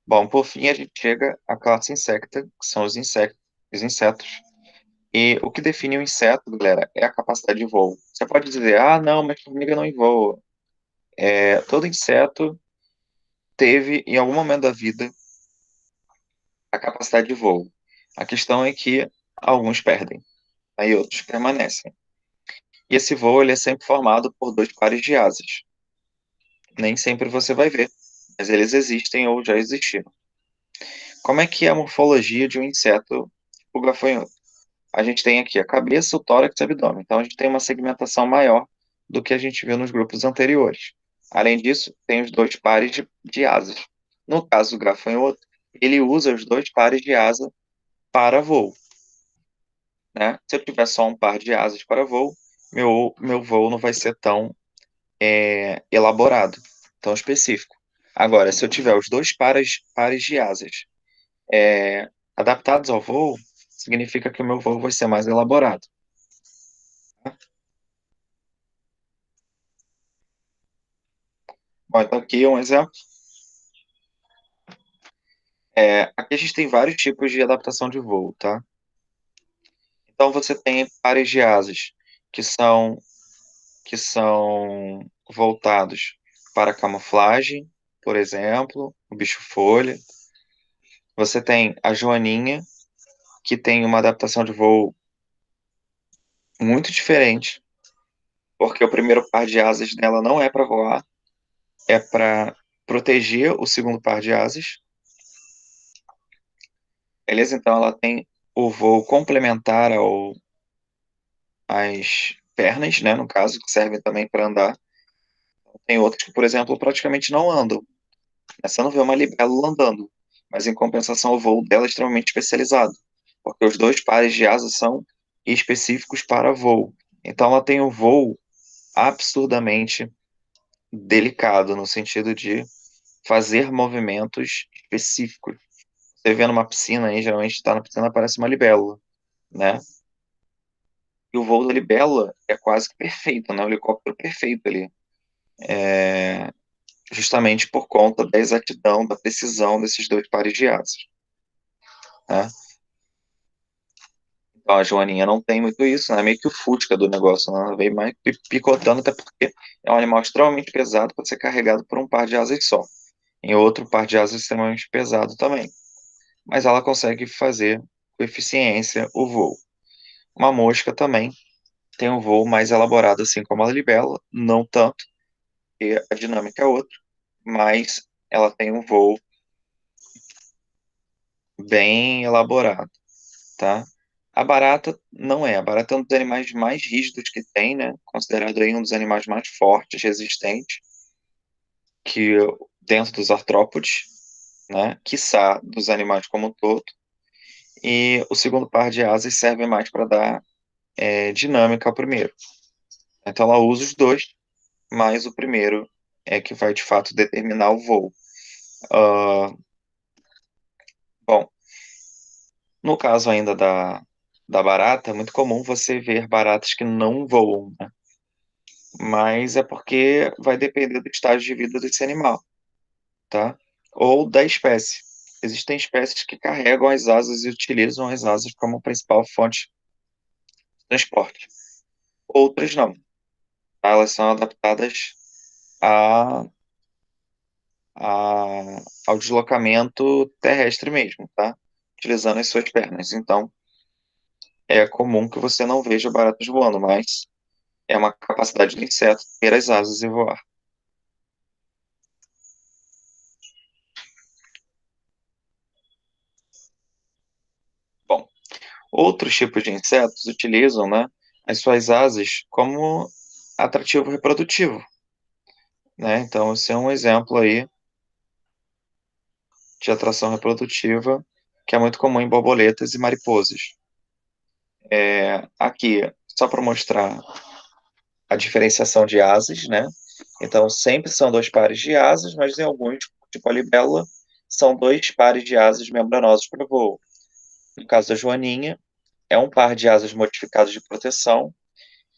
Bom, por fim, a gente chega à classe insecta, que são os insetos. E o que define o inseto, galera, é a capacidade de voo. Você pode dizer, ah, não, mas formiga não voa. Todo inseto teve, em algum momento da vida, a capacidade de voo. A questão é que alguns perdem, aí outros permanecem. E esse voo ele é sempre formado por dois pares de asas. Nem sempre você vai ver, mas eles existem ou já existiram. Como é que é a morfologia de um inseto tipo gafanhoto? A gente tem aqui a cabeça, o tórax e o abdômen. Então a gente tem uma segmentação maior do que a gente viu nos grupos anteriores. Além disso, tem os dois pares de asas. No caso do gafanhoto, ele usa os dois pares de asa para voo, né? Se eu tiver só um par de asas para voo, meu voo não vai ser tão elaborado, tão específico. Agora, se eu tiver os dois pares de asas adaptados ao voo, significa que o meu voo vai ser mais elaborado. Bom, então aqui um exemplo. Aqui a gente tem vários tipos de adaptação de voo, tá? Então você tem pares de asas que são voltados para camuflagem, por exemplo, o bicho-folha. Você tem a joaninha, que tem uma adaptação de voo muito diferente, porque o primeiro par de asas dela não é para voar, é para proteger o segundo par de asas. Beleza? Então ela tem o voo complementar às pernas, né, no caso, que servem também para andar. Tem outros que, por exemplo, praticamente não andam. Você não vê uma libélula andando, mas em compensação o voo dela é extremamente especializado, porque os dois pares de asas são específicos para voo. Então ela tem um voo absurdamente delicado, no sentido de fazer movimentos específicos. Você vê numa piscina aí, geralmente está na piscina, parece uma libélula, né? E o voo da libélula é quase que perfeito, né? O helicóptero perfeito ali. Justamente por conta da exatidão, da precisão desses dois pares de asas, né? Então a Joaninha não tem muito isso, né? Meio que o Fusca do negócio, né? Ela veio mais picotando, até porque é um animal extremamente pesado para ser carregado por um par de asas só. Em outro par de asas extremamente pesado também. Mas ela consegue fazer com eficiência o voo. Uma mosca também tem um voo mais elaborado, assim como a libélula, não tanto, porque a dinâmica é outra, mas ela tem um voo bem elaborado, tá? A barata não é. A barata é um dos animais mais rígidos que tem, né? Considerado aí um dos animais mais fortes, resistentes, que dentro dos artrópodes, né? Quiçá dos animais como um todo. E o segundo par de asas serve mais para dar dinâmica ao primeiro. Então ela usa os dois, mas o primeiro é que vai de fato determinar o voo. Ah, bom, no caso ainda da barata, é muito comum você ver baratas que não voam, né? Mas é porque vai depender do estágio de vida desse animal, tá? Ou da espécie. Existem espécies que carregam as asas e utilizam as asas como principal fonte de transporte. Outras não, tá? Elas são adaptadas a, ao deslocamento terrestre mesmo, tá? Utilizando as suas pernas. Então, é comum que você não veja baratas voando, mas é uma capacidade do inseto ter as asas e voar. Bom, outros tipos de insetos utilizam, né, as suas asas como atrativo reprodutivo, né? Então, esse é um exemplo aí de atração reprodutiva que é muito comum em borboletas e mariposas. Aqui, só para mostrar a diferenciação de asas, né? Então, sempre são dois pares de asas, mas em alguns, tipo a libélula, são dois pares de asas membranosos para voo. No caso da joaninha, é um par de asas modificados de proteção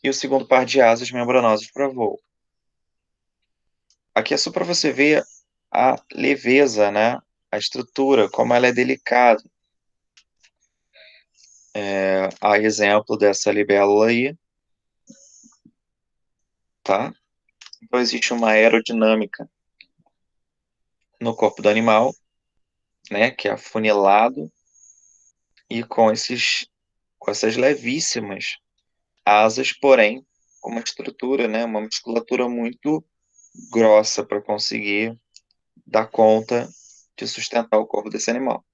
e o segundo par de asas membranosos para voo. Aqui é só para você ver a leveza, né? A estrutura, como ela é delicada. A exemplo dessa libélula aí, tá? Então existe uma aerodinâmica no corpo do animal, né, que é afunilado e com essas levíssimas asas, porém com uma estrutura, né, uma musculatura muito grossa para conseguir dar conta de sustentar o corpo desse animal.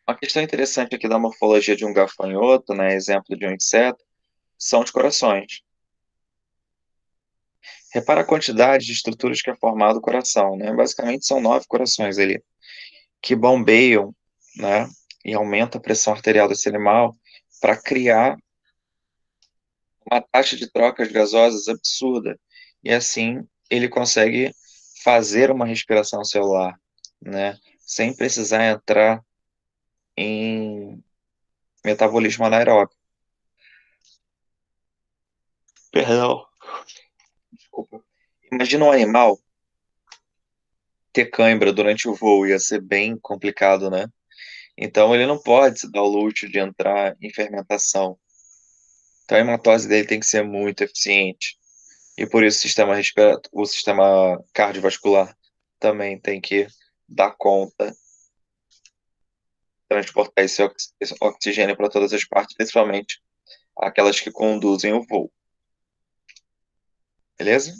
Uma questão interessante aqui da morfologia de um gafanhoto, né, exemplo de um inseto, são os corações. Repara a quantidade de estruturas que é formado o coração, né? Basicamente são 9 corações ali, que bombeiam, né, e aumentam a pressão arterial desse animal para criar uma taxa de trocas gasosas absurda. E assim ele consegue fazer uma respiração celular, né, sem precisar entrar em metabolismo anaeróbico. Perdão, desculpa. Imagina um animal ter cãibra durante o voo, ia ser bem complicado, né? Então ele não pode se dar o luxo de entrar em fermentação. Então a hematose dele tem que ser muito eficiente. E por isso o sistema cardiovascular também tem que dar conta, transportar esse oxigênio para todas as partes, principalmente aquelas que conduzem o voo. Beleza?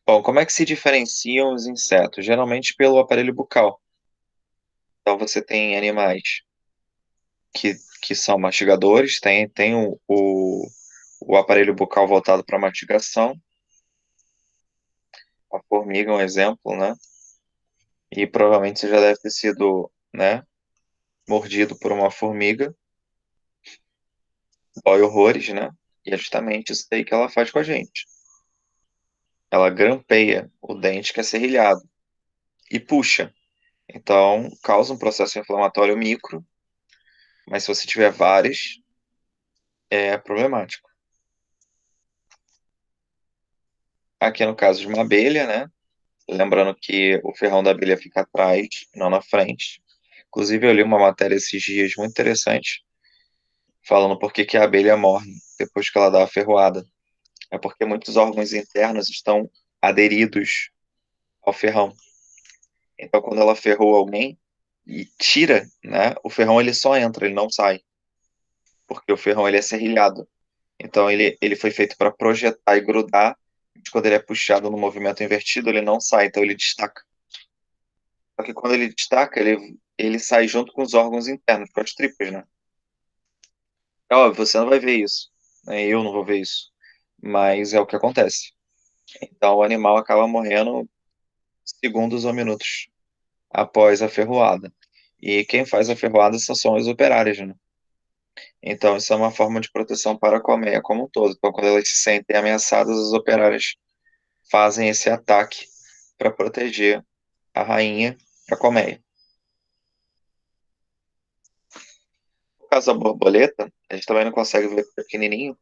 Bom, como é que se diferenciam os insetos? Geralmente pelo aparelho bucal. Então você tem animais que são mastigadores, tem o aparelho bucal voltado para mastigação. A formiga é um exemplo, né? E provavelmente você já deve ter sido, né, mordido por uma formiga. Dói horrores, né? E é justamente isso daí que ela faz com a gente. Ela grampeia o dente que é serrilhado e puxa. Então, causa um processo inflamatório micro, mas se você tiver vários, é problemático. Aqui no caso de uma abelha, né? Lembrando que o ferrão da abelha fica atrás, não na frente. Inclusive, eu li uma matéria esses dias muito interessante, falando por que que a abelha morre depois que ela dá a ferroada. É porque muitos órgãos internos estão aderidos ao ferrão. Então, quando ela ferrou alguém e tira, né, o ferrão ele só entra, ele não sai, porque o ferrão ele é serrilhado. Então, ele foi feito para projetar e grudar, mas quando ele é puxado no movimento invertido, ele não sai, então ele destaca. Só que quando ele destaca, ele sai junto com os órgãos internos, com as tripas, né? É óbvio, você não vai ver isso, né? Eu não vou ver isso, mas é o que acontece. Então, o animal acaba morrendo segundos ou minutos após a ferroada. E quem faz a ferroada são os operários, né? Então, isso é uma forma de proteção para a colmeia como um todo. Então, quando elas se sentem ameaçadas, os operários fazem esse ataque para proteger a rainha da colmeia. No caso da borboleta, a gente também não consegue ver pequenininho,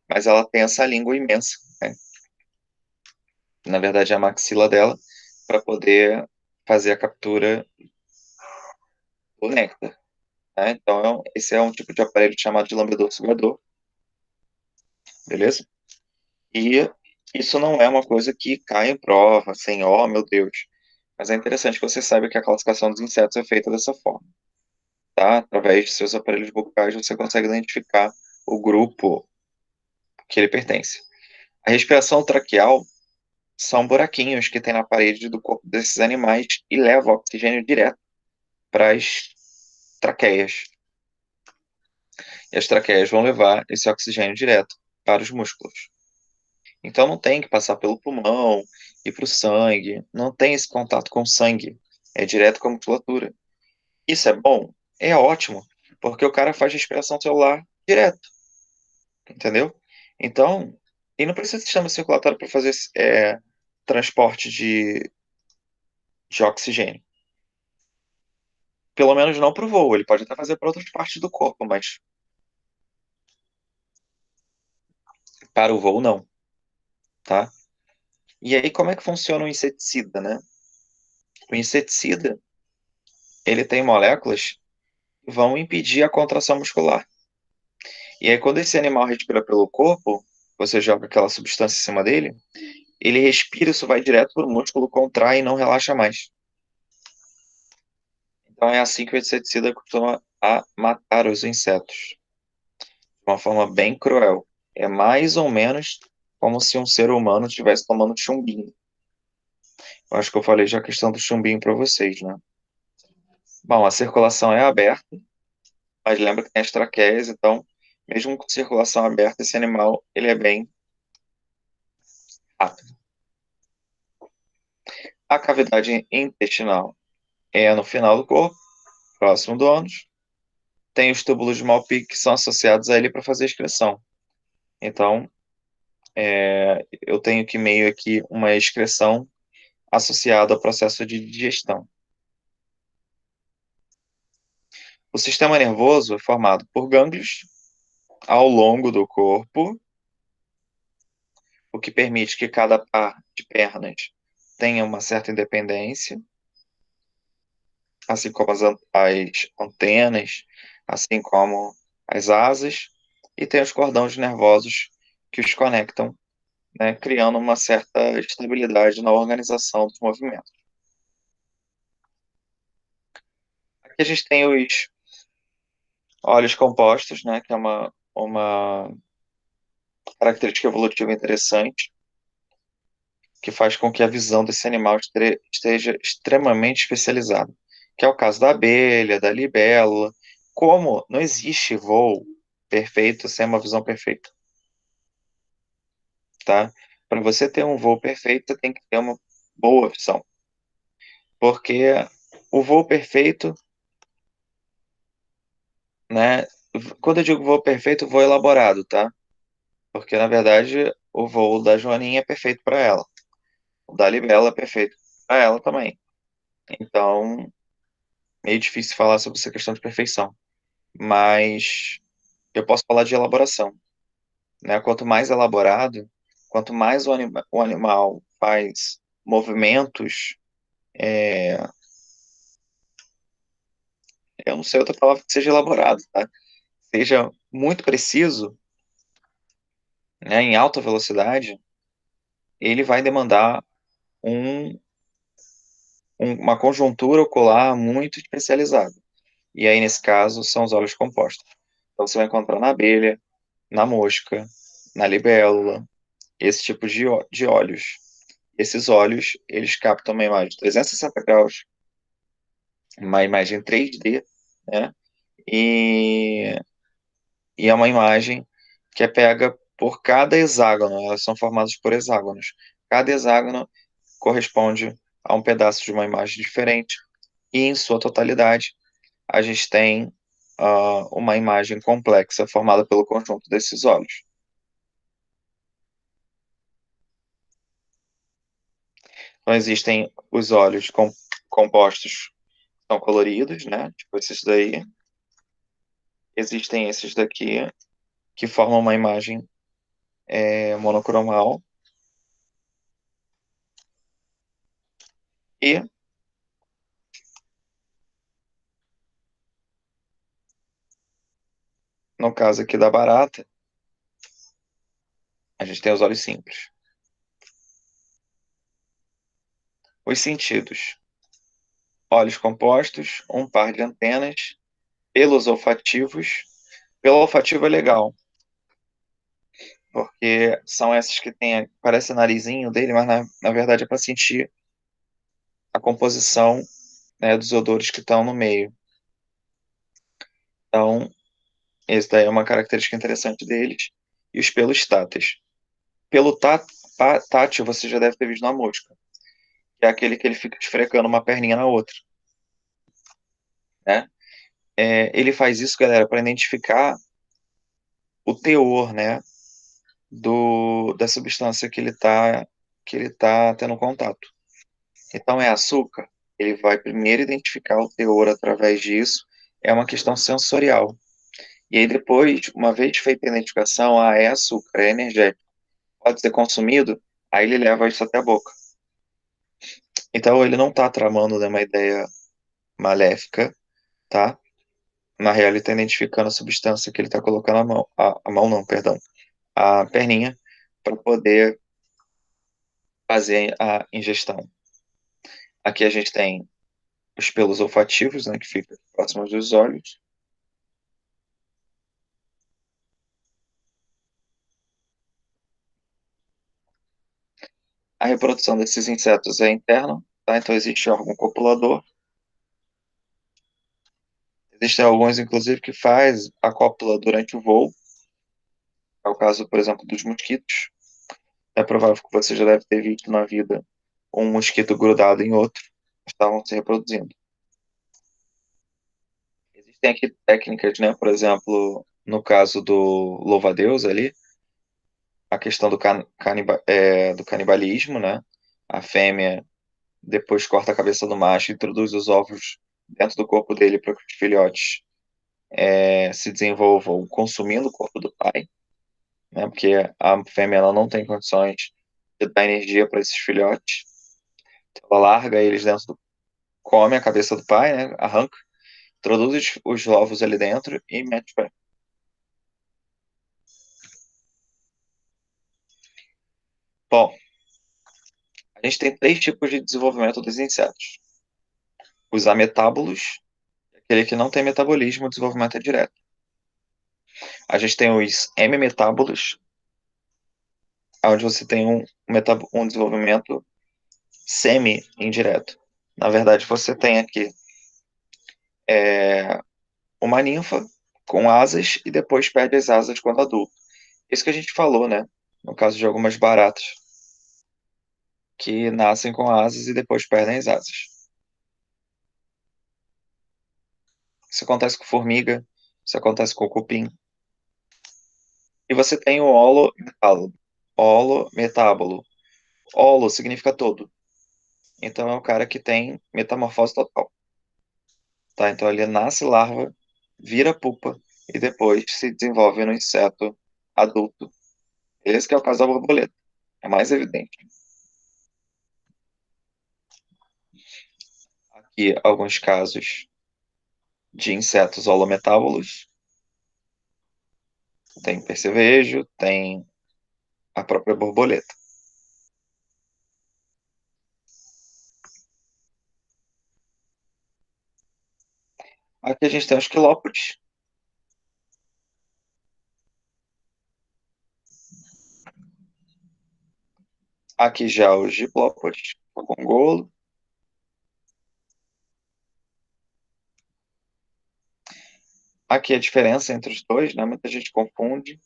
mas ela tem essa língua imensa, né? Na verdade, é a maxila dela, para poder fazer a captura do néctar, né? Então, esse é um tipo de aparelho chamado de lambedor sugador, beleza? E isso não é uma coisa que cai em prova, assim, oh meu Deus. Mas é interessante que você saiba que a classificação dos insetos é feita dessa forma, tá? Através de seus aparelhos bucais você consegue identificar o grupo que ele pertence. A respiração traqueal são buraquinhos que tem na parede do corpo desses animais e leva oxigênio direto para as traqueias. E as traqueias vão levar esse oxigênio direto para os músculos. Então não tem que passar pelo pulmão e para o sangue, não tem esse contato com o sangue, é direto com a musculatura. Isso é bom? É ótimo, porque o cara faz respiração celular direto, entendeu? Então, e não precisa de sistema circulatório para fazer transporte de oxigênio. Pelo menos não para o voo, ele pode até fazer para outras partes do corpo, mas para o voo não, tá? E aí como é que funciona o inseticida, né? O inseticida, ele tem moléculas que vão impedir a contração muscular. E aí, quando esse animal respira pelo corpo, você joga aquela substância em cima dele, ele respira, isso vai direto para o músculo, contrai e não relaxa mais. Então é assim que o inseticida costuma a matar os insetos. De uma forma bem cruel. É mais ou menos como se um ser humano estivesse tomando chumbinho. Eu acho que eu falei já a questão do chumbinho para vocês, né? Bom, a circulação é aberta, mas lembra que tem as traqueias, então, mesmo com circulação aberta, esse animal, ele é bem rápido. A cavidade intestinal é no final do corpo, próximo do ânus. Tem os túbulos de Malpighi que são associados a ele para fazer excreção. Então, eu tenho que meio aqui uma excreção associada ao processo de digestão. O sistema nervoso é formado por gânglios ao longo do corpo, o que permite que cada par de pernas tenha uma certa independência, assim como as antenas, assim como as asas, e tem os cordões nervosos que os conectam, né, criando uma certa estabilidade na organização dos movimentos. Aqui a gente tem os óleos compostos, né, que é uma característica evolutiva interessante, que faz com que a visão desse animal esteja extremamente especializada, que é o caso da abelha, da libélula. Como não existe voo perfeito sem uma visão perfeita, tá? Para você ter um voo perfeito, você tem que ter uma boa visão, porque o voo perfeito, né? Quando eu digo voo perfeito, voo elaborado, tá? Porque na verdade o voo da Joaninha é perfeito para ela, o da libélula é perfeito para ela também. Então, meio difícil falar sobre essa questão de perfeição, mas eu posso falar de elaboração, né? Quanto mais elaborado, quanto mais o animal faz movimentos, eu não sei outra palavra que seja elaborado, tá? Seja muito preciso, né, em alta velocidade, ele vai demandar um, uma conjuntura ocular muito especializada. E aí, nesse caso, são os óleos compostos. Então, você vai encontrar na abelha, na mosca, na libélula, esse tipo de óleos. Esses óleos, eles captam uma imagem de 360 graus, uma imagem 3D, né? E, e é uma imagem que é pega por cada hexágono, elas são formadas por hexágonos. Cada hexágono corresponde a um pedaço de uma imagem diferente, e em sua totalidade, a gente tem uma imagem complexa formada pelo conjunto desses óleos. Então, existem os óleos compostos que são coloridos, né? Tipo esses daí. Existem esses daqui que formam uma imagem monocromal. E no caso aqui da barata, a gente tem os olhos simples. Os sentidos. Olhos compostos, um par de antenas, pelos olfativos. Pelo olfativo é legal, porque são essas que tem, parece o narizinho dele, mas na verdade é para sentir a composição, né, dos odores que estão no meio. Então, esse daí é uma característica interessante deles. E os pelos táteis. Pelo tátil, você já deve ter visto na mosca, que é aquele que ele fica esfregando uma perninha na outra, né? Ele faz isso, galera, para identificar o teor, né, da substância que ele tá tendo contato. Então, é açúcar, ele vai primeiro identificar o teor através disso, é uma questão sensorial. E aí depois, uma vez feita a identificação, é açúcar, é energético, pode ser consumido, aí ele leva isso até a boca. Então ele não está tramando nenhuma ideia maléfica, tá? Na real, ele está identificando a substância que ele está colocando a mão não, perdão, a perninha, para poder fazer a ingestão. Aqui a gente tem os pelos olfativos, né, que ficam próximos dos olhos. A reprodução desses insetos é interna, tá? Então existe órgão copulador. Existem alguns, inclusive, que faz a cópula durante o voo. É o caso, por exemplo, dos mosquitos. É provável que você já deve ter visto na vida um mosquito grudado em outro. Estavam se reproduzindo. Existem aqui técnicas, né? Por exemplo, no caso do louva-a-Deus ali, a questão do canibalismo, né? A fêmea depois corta a cabeça do macho e introduz os ovos dentro do corpo dele para que os filhotes se desenvolvam consumindo o corpo do pai, né? Porque a fêmea ela não tem condições de dar energia para esses filhotes. Então, ela larga eles dentro come a cabeça do pai, né? Arranca, introduz os ovos ali dentro e mete o pé. Bom, a gente tem 3 tipos de desenvolvimento dos insetos. Os ametábulos, aquele que não tem metabolismo, o desenvolvimento é direto. A gente tem os hemimetábulos, onde você tem um desenvolvimento semi-indireto. Na verdade, você tem aqui uma ninfa com asas e depois perde as asas quando adulto. Isso que a gente falou, né? No caso de algumas baratas, que nascem com asas e depois perdem as asas. Isso acontece com formiga, isso acontece com cupim. E você tem o holometábulo. Holometábulo. Holo significa todo. Então é o cara que tem metamorfose total. Tá? Então ele nasce larva, vira pupa e depois se desenvolve no inseto adulto. Esse que é o caso da borboleta. É mais evidente. Aqui alguns casos de insetos holometábulos. Tem percevejo, tem a própria borboleta. Aqui a gente tem os quilópodes. Aqui já os diplópodes, o gongolo. Aqui a diferença entre os dois, né? Muita gente confunde.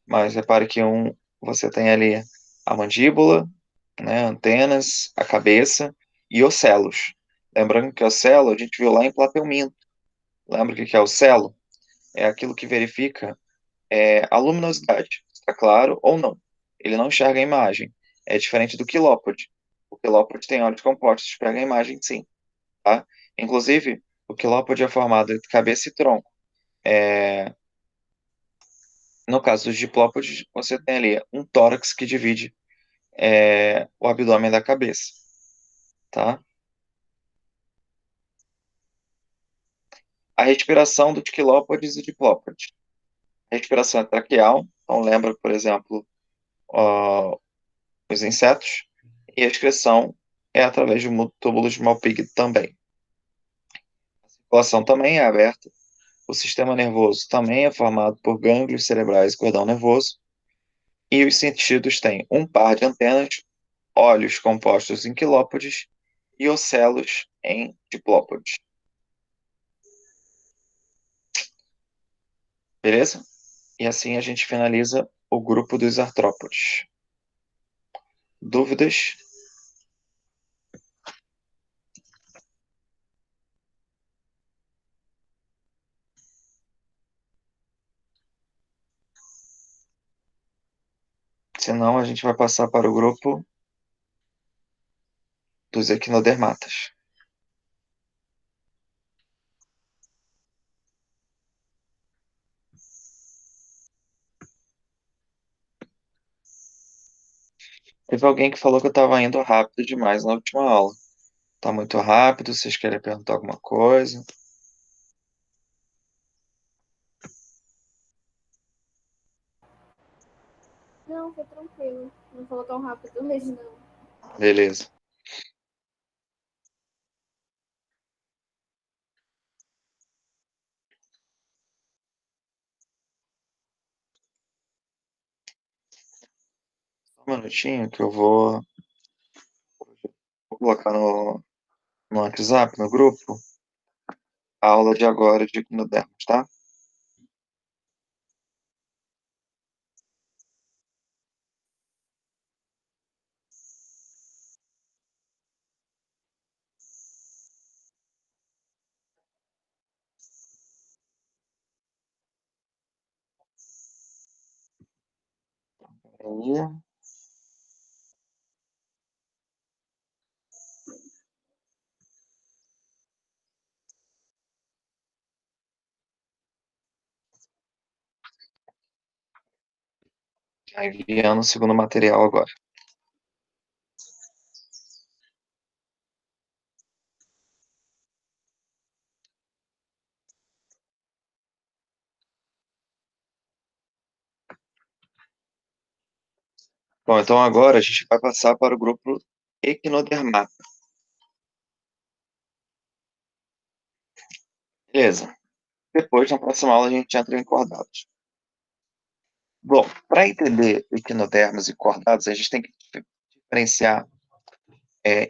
Mas repare que você tem ali a mandíbula, né? Antenas, a cabeça e ocelos. Lembrando que o ocelo a gente viu lá em Plateuminto. Lembra o que é o ocelo? É aquilo que verifica a luminosidade, está claro ou não. Ele não enxerga a imagem. É diferente do quilópode. O quilópode tem olhos compostos, pega a imagem sim, tá? Inclusive, o quilópode é formado de cabeça e tronco. No caso dos diplópodes, você tem ali um tórax que divide o abdômen da cabeça, tá? A respiração dos quilópodes e diplópodes. A respiração é traqueal, então lembra, por exemplo, ó, os insetos, e a excreção é através de túbulos de Malpighi também. A circulação também é aberta. O sistema nervoso também é formado por gânglios cerebrais e cordão nervoso. E os sentidos têm um par de antenas, olhos compostos em quilópodes e ocelos em diplópodes. Beleza? E assim a gente finaliza o grupo dos artrópodes. Dúvidas? Senão a gente vai passar para o grupo dos equinodermatas. Teve alguém que falou que eu tava indo rápido demais na última aula. Tá muito rápido, vocês querem perguntar alguma coisa? Não, foi tranquilo. Não falou tão rápido mesmo, não. Beleza. Só um minutinho que eu vou colocar no WhatsApp, no grupo, a aula de agora de equinodermos, tá? Aí. Tá enviando o segundo material agora. Bom, então agora a gente vai passar para o grupo Equinodermata. Beleza. Depois, na próxima aula, a gente entra em cordados. Bom, para entender equinodermos e cordados, a gente tem que diferenciar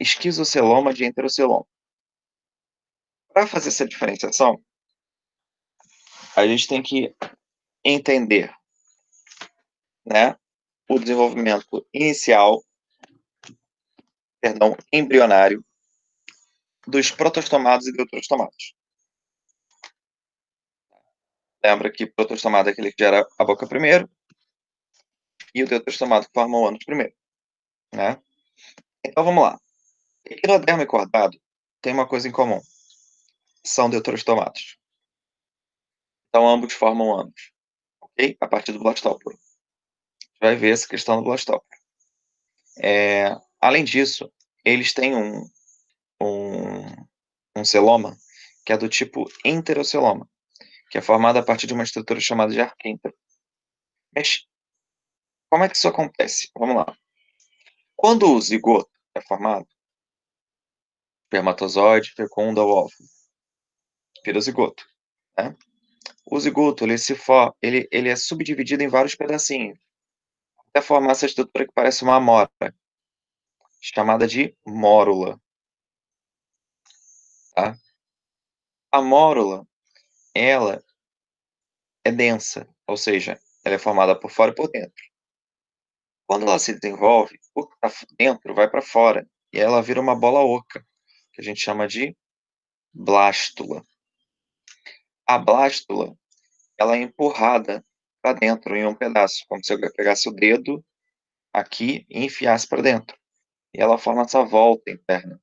esquizoceloma de enteroceloma. Para fazer essa diferenciação, a gente tem que entender, né, o desenvolvimento inicial, perdão, embrionário, dos protostomados e deuterostomados. Lembra que protostomado é aquele que gera a boca primeiro e o deuterostomado que forma o ânus primeiro, né? Então vamos lá. Equinodermo e cordado tem uma coisa em comum. São deuterostomados. Então ambos formam ânus, ok? A partir do blastóporo. Vai ver essa questão do blastóporo. Além disso, eles têm um celoma que é do tipo enteroceloma, que é formado a partir de uma estrutura chamada de arquêntero. Mas como é que isso acontece? Vamos lá. Quando o zigoto é formado, espermatozoide fecunda o óvulo, vira o zigoto, né? O zigoto ele é subdividido em vários pedacinhos, até formar essa estrutura que parece uma amora, chamada de mórula. Tá? A mórula, ela é densa, ou seja, ela é formada por fora e por dentro. Quando ela se desenvolve, o que está dentro vai para fora, e ela vira uma bola oca, que a gente chama de blástula. A blástula, ela é empurrada para dentro em um pedaço, como se eu pegasse o dedo aqui e enfiasse para dentro. E ela forma essa volta interna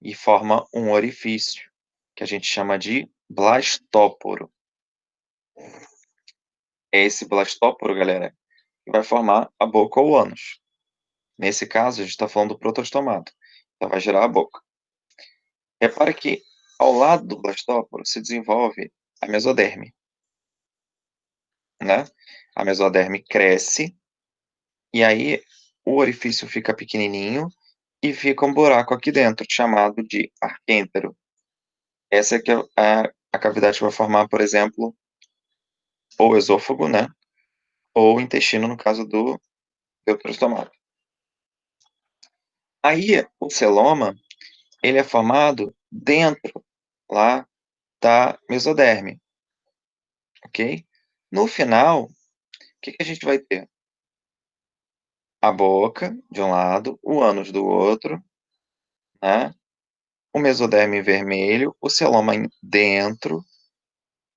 e forma um orifício, que a gente chama de blastóporo. É esse blastóporo, galera, que vai formar a boca ou o ânus. Nesse caso, a gente está falando do protostomado. Então, vai gerar a boca. Repara que ao lado do blastóporo se desenvolve a mesoderme, né? A mesoderme cresce e aí o orifício fica pequenininho e fica um buraco aqui dentro, chamado de arquêntero. Essa é que é a cavidade que vai formar, por exemplo, ou esôfago, né? Ou intestino, no caso do deuterostomado. Aí, o celoma, ele é formado dentro, lá, da mesoderme, ok? No final, o que a gente vai ter? A boca, de um lado, o ânus do outro, né? O mesoderme vermelho, o celoma dentro,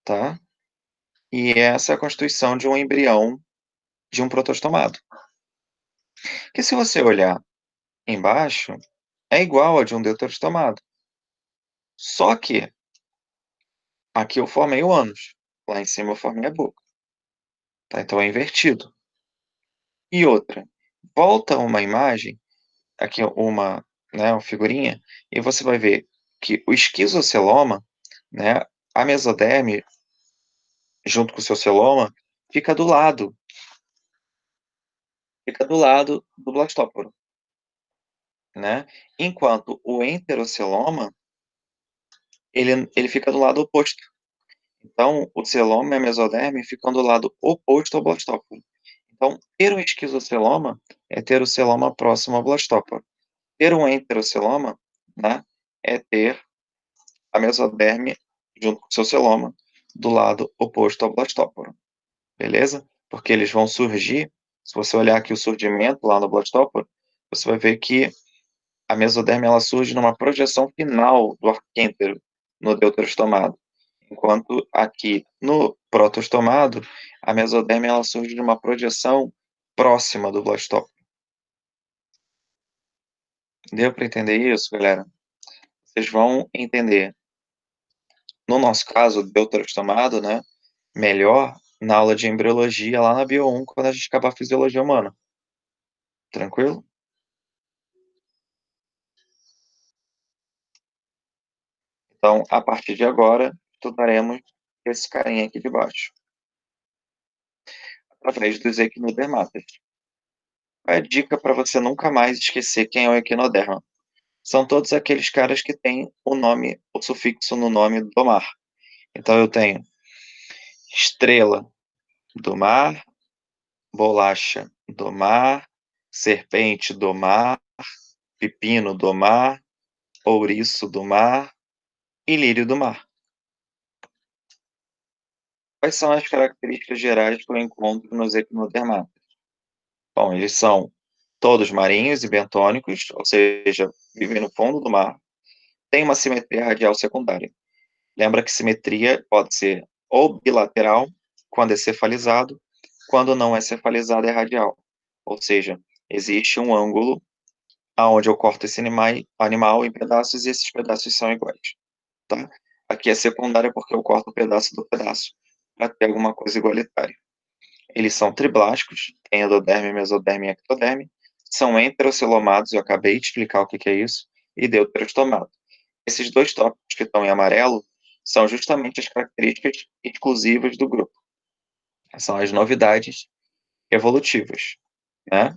tá? E essa é a constituição de um embrião de um protostomado. Que se você olhar embaixo, é igual a de um deuterostomado. Só que aqui eu formei o ânus, lá em cima eu formei a boca. Tá? Então é invertido. E outra, Volta uma imagem, aqui uma, né, uma figurinha, e você vai ver que o esquizoceloma, né, a mesoderme, junto com o seu celoma, fica do lado. Fica do lado do blastóporo, né? Enquanto o enteroceloma, ele fica do lado oposto. Então, o celoma e a mesoderme ficam do lado oposto ao blastóporo. Então, ter um esquizoceloma é ter o celoma próximo ao blastóporo. Ter um enteroceloma, né, é ter a mesoderme junto com o seu celoma do lado oposto ao blastóporo. Beleza? Porque eles vão surgir, se você olhar aqui o surgimento lá no blastóporo, você vai ver que a mesoderme ela surge numa projeção final do arquêntero no deuterostomado, enquanto aqui no protostomado, a mesoderme ela surge numa projeção próxima do blastóporo. Deu para entender isso, galera? Vocês vão entender. No nosso caso, deuterostomado, né? Melhor na aula de embriologia lá na Bio 1, quando a gente acabar a fisiologia humana. Tranquilo? Então, a partir de agora, estudaremos esse carinha aqui de baixo, através dos equinodermatas. Qual é a dica para você nunca mais esquecer quem é o equinoderma? São todos aqueles caras que têm o nome, o sufixo no nome do mar. Então eu tenho estrela do mar, bolacha do mar, serpente do mar, pepino do mar, ouriço do mar e lírio do mar. Quais são as características gerais que eu encontro nos equinodermatas? Bom, eles são todos marinhos e bentônicos, ou seja, vivem no fundo do mar, têm uma simetria radial secundária. Lembra que simetria pode ser ou bilateral, quando é cefalizado, quando não é cefalizado é radial. Ou seja, existe um ângulo aonde eu corto esse animal em pedaços e esses pedaços são iguais. Tá? Aqui é secundária porque eu corto um pedaço do pedaço para ter alguma coisa igualitária. Eles são triblásticos, tem endoderme, mesoderme e ectoderme, são enterocelomados, eu acabei de explicar o que é isso, e deuterostomado. Esses dois tópicos que estão em amarelo são justamente as características exclusivas do grupo. São as novidades evolutivas, né?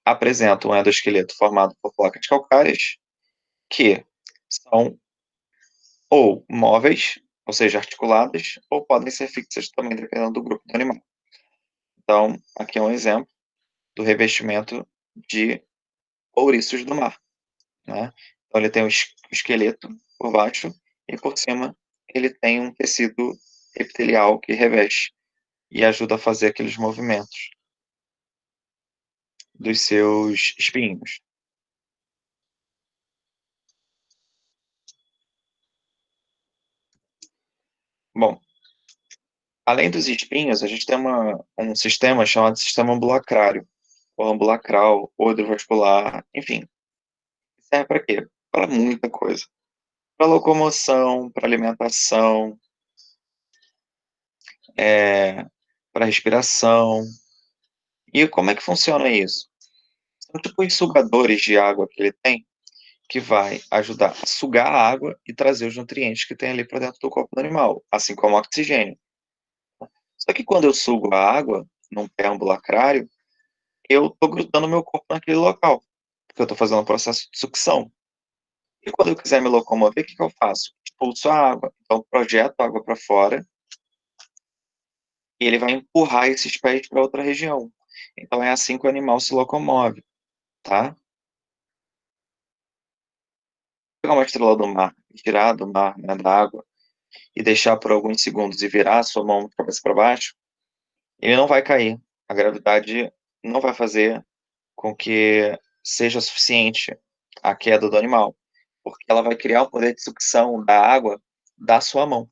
Apresentam um endoesqueleto formado por placas calcárias que são ou móveis, ou seja, articuladas, ou podem ser fixas também, dependendo do grupo do animal. Então, aqui é um exemplo do revestimento de ouriços do mar, né? Então, ele tem um esqueleto por baixo e por cima ele tem um tecido epitelial que reveste e ajuda a fazer aqueles movimentos dos seus espinhos. Bom, além dos espinhos, a gente tem um sistema chamado sistema ambulacrário, ou ambulacral, ou hidrovascular, enfim. Serve para quê? Para muita coisa. Para locomoção, para alimentação, para respiração. E como é que funciona isso? São tipo os sugadores de água que ele tem, que vai ajudar a sugar a água e trazer os nutrientes que tem ali para dentro do corpo do animal, assim como o oxigênio. Só que quando eu sugo a água num pé ambulacrário, eu estou grudando meu corpo naquele local, porque eu estou fazendo um processo de sucção. E quando eu quiser me locomover, o que eu faço? Expulso a água. Então, projeto a água para fora e ele vai empurrar esses pés para outra região. Então, é assim que o animal se locomove, tá? Pegar uma estrela do mar, tirar do mar, né, da água, e deixar por alguns segundos e virar a sua mão de cabeça para baixo, ele não vai cair. A gravidade não vai fazer com que seja suficiente a queda do animal, porque ela vai criar o poder de sucção da água da sua mão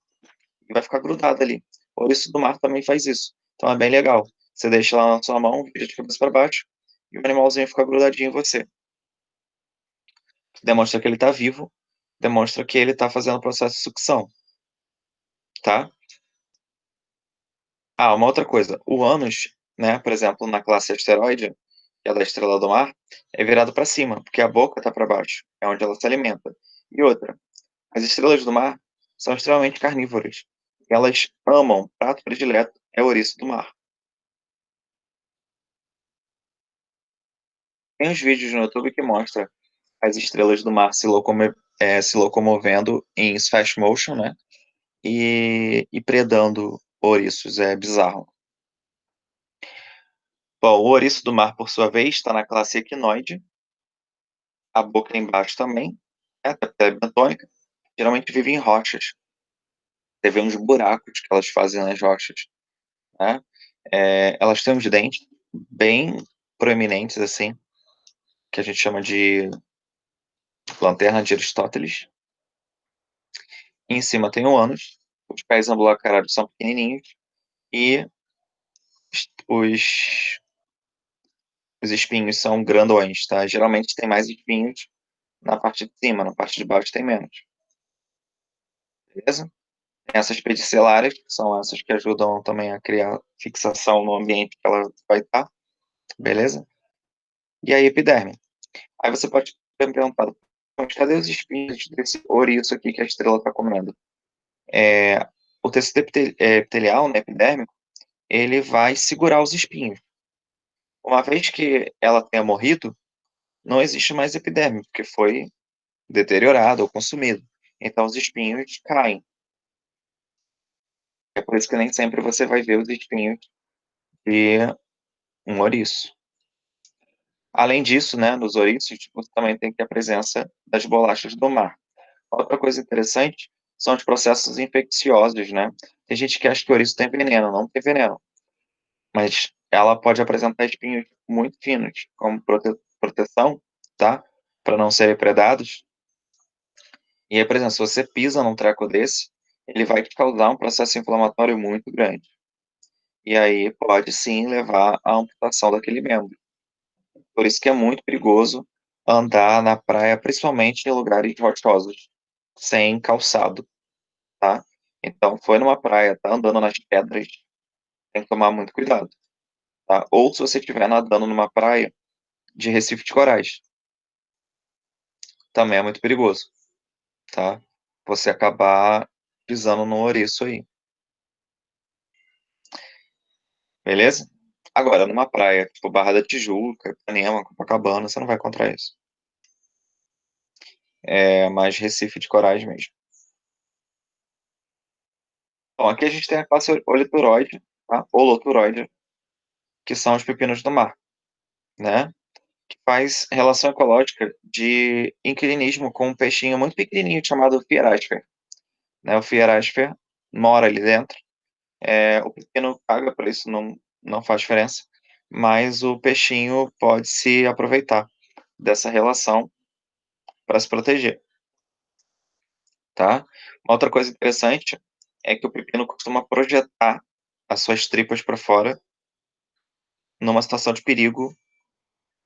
e vai ficar grudada ali. O ouriço do mar também faz isso. Então é bem legal. Você deixa lá na sua mão, vira de cabeça para baixo, e o animalzinho fica grudadinho em você. Demonstra que ele está vivo, demonstra que ele está fazendo o processo de sucção, tá? Ah, uma outra coisa. O ânus né? Por exemplo, na classe asteroide, que é da estrela do mar, é virado para cima, porque a boca está para baixo, é onde ela se alimenta. E outra, as estrelas do mar são extremamente carnívoras. Elas amam, prato predileto é ouriço do mar. Tem uns vídeos no YouTube que mostram as estrelas do mar se locomovendo em fast motion, né? E predando ouriços. É bizarro. Bom, o ouriço do mar, por sua vez, está na classe equinoide. A boca embaixo também, até porque é bentônica. Geralmente vive em rochas. Você vê uns buracos que elas fazem nas rochas, né? Elas têm uns dentes bem proeminentes, assim, que a gente chama de lanterna de Aristóteles. Em cima tem o ânus, os pés ambulacrados são pequenininhos e os, os espinhos são grandões, tá? Geralmente tem mais espinhos na parte de cima, na parte de baixo tem menos. Beleza? Tem essas pedicelárias, que são essas que ajudam também a criar fixação no ambiente que ela vai estar. Beleza? E a epiderme. Aí você pode ter me perguntado, mas cadê os espinhos desse ouriço aqui que a estrela está comendo? O tecido epitelial, né, epidérmico, ele vai segurar os espinhos. Uma vez que ela tenha morrido, não existe mais epiderme, porque foi deteriorado ou consumido. Então os espinhos caem. É por isso que nem sempre você vai ver os espinhos de um ouriço. Além disso, né, nos ouriços, você também tem que ter a presença das bolachas do mar. Outra coisa interessante são os processos infecciosos, né? Tem gente que acha que o ouriço tem veneno, não tem veneno. Mas ela pode apresentar espinhos muito finos, como proteção, tá? Para não serem predados. E aí, por exemplo, se você pisa num treco desse, ele vai te causar um processo inflamatório muito grande. E aí pode sim levar à amputação daquele membro. Por isso que é muito perigoso andar na praia, principalmente em lugares rochosos, sem calçado, tá? Então, foi numa praia, tá andando nas pedras, tem que tomar muito cuidado, tá? Ou se você estiver nadando numa praia de Recife de corais, também é muito perigoso, tá? Você acabar pisando no ouriço aí, beleza? Agora, numa praia, tipo Barra da Tijuca, Ipanema, Copacabana, você não vai encontrar isso. É mais Recife de corais mesmo. Bom, aqui a gente tem a classe Olituroide, tá? Holoturoide, que são os pepinos do mar, né? Que faz relação ecológica de inquilinismo com um peixinho muito pequenininho chamado Fierasfer, né? O Fierasfer mora ali dentro. O pepino paga por isso, não faz diferença, mas o peixinho pode se aproveitar dessa relação para se proteger, tá? Uma outra coisa interessante é que o pepino costuma projetar as suas tripas para fora numa situação de perigo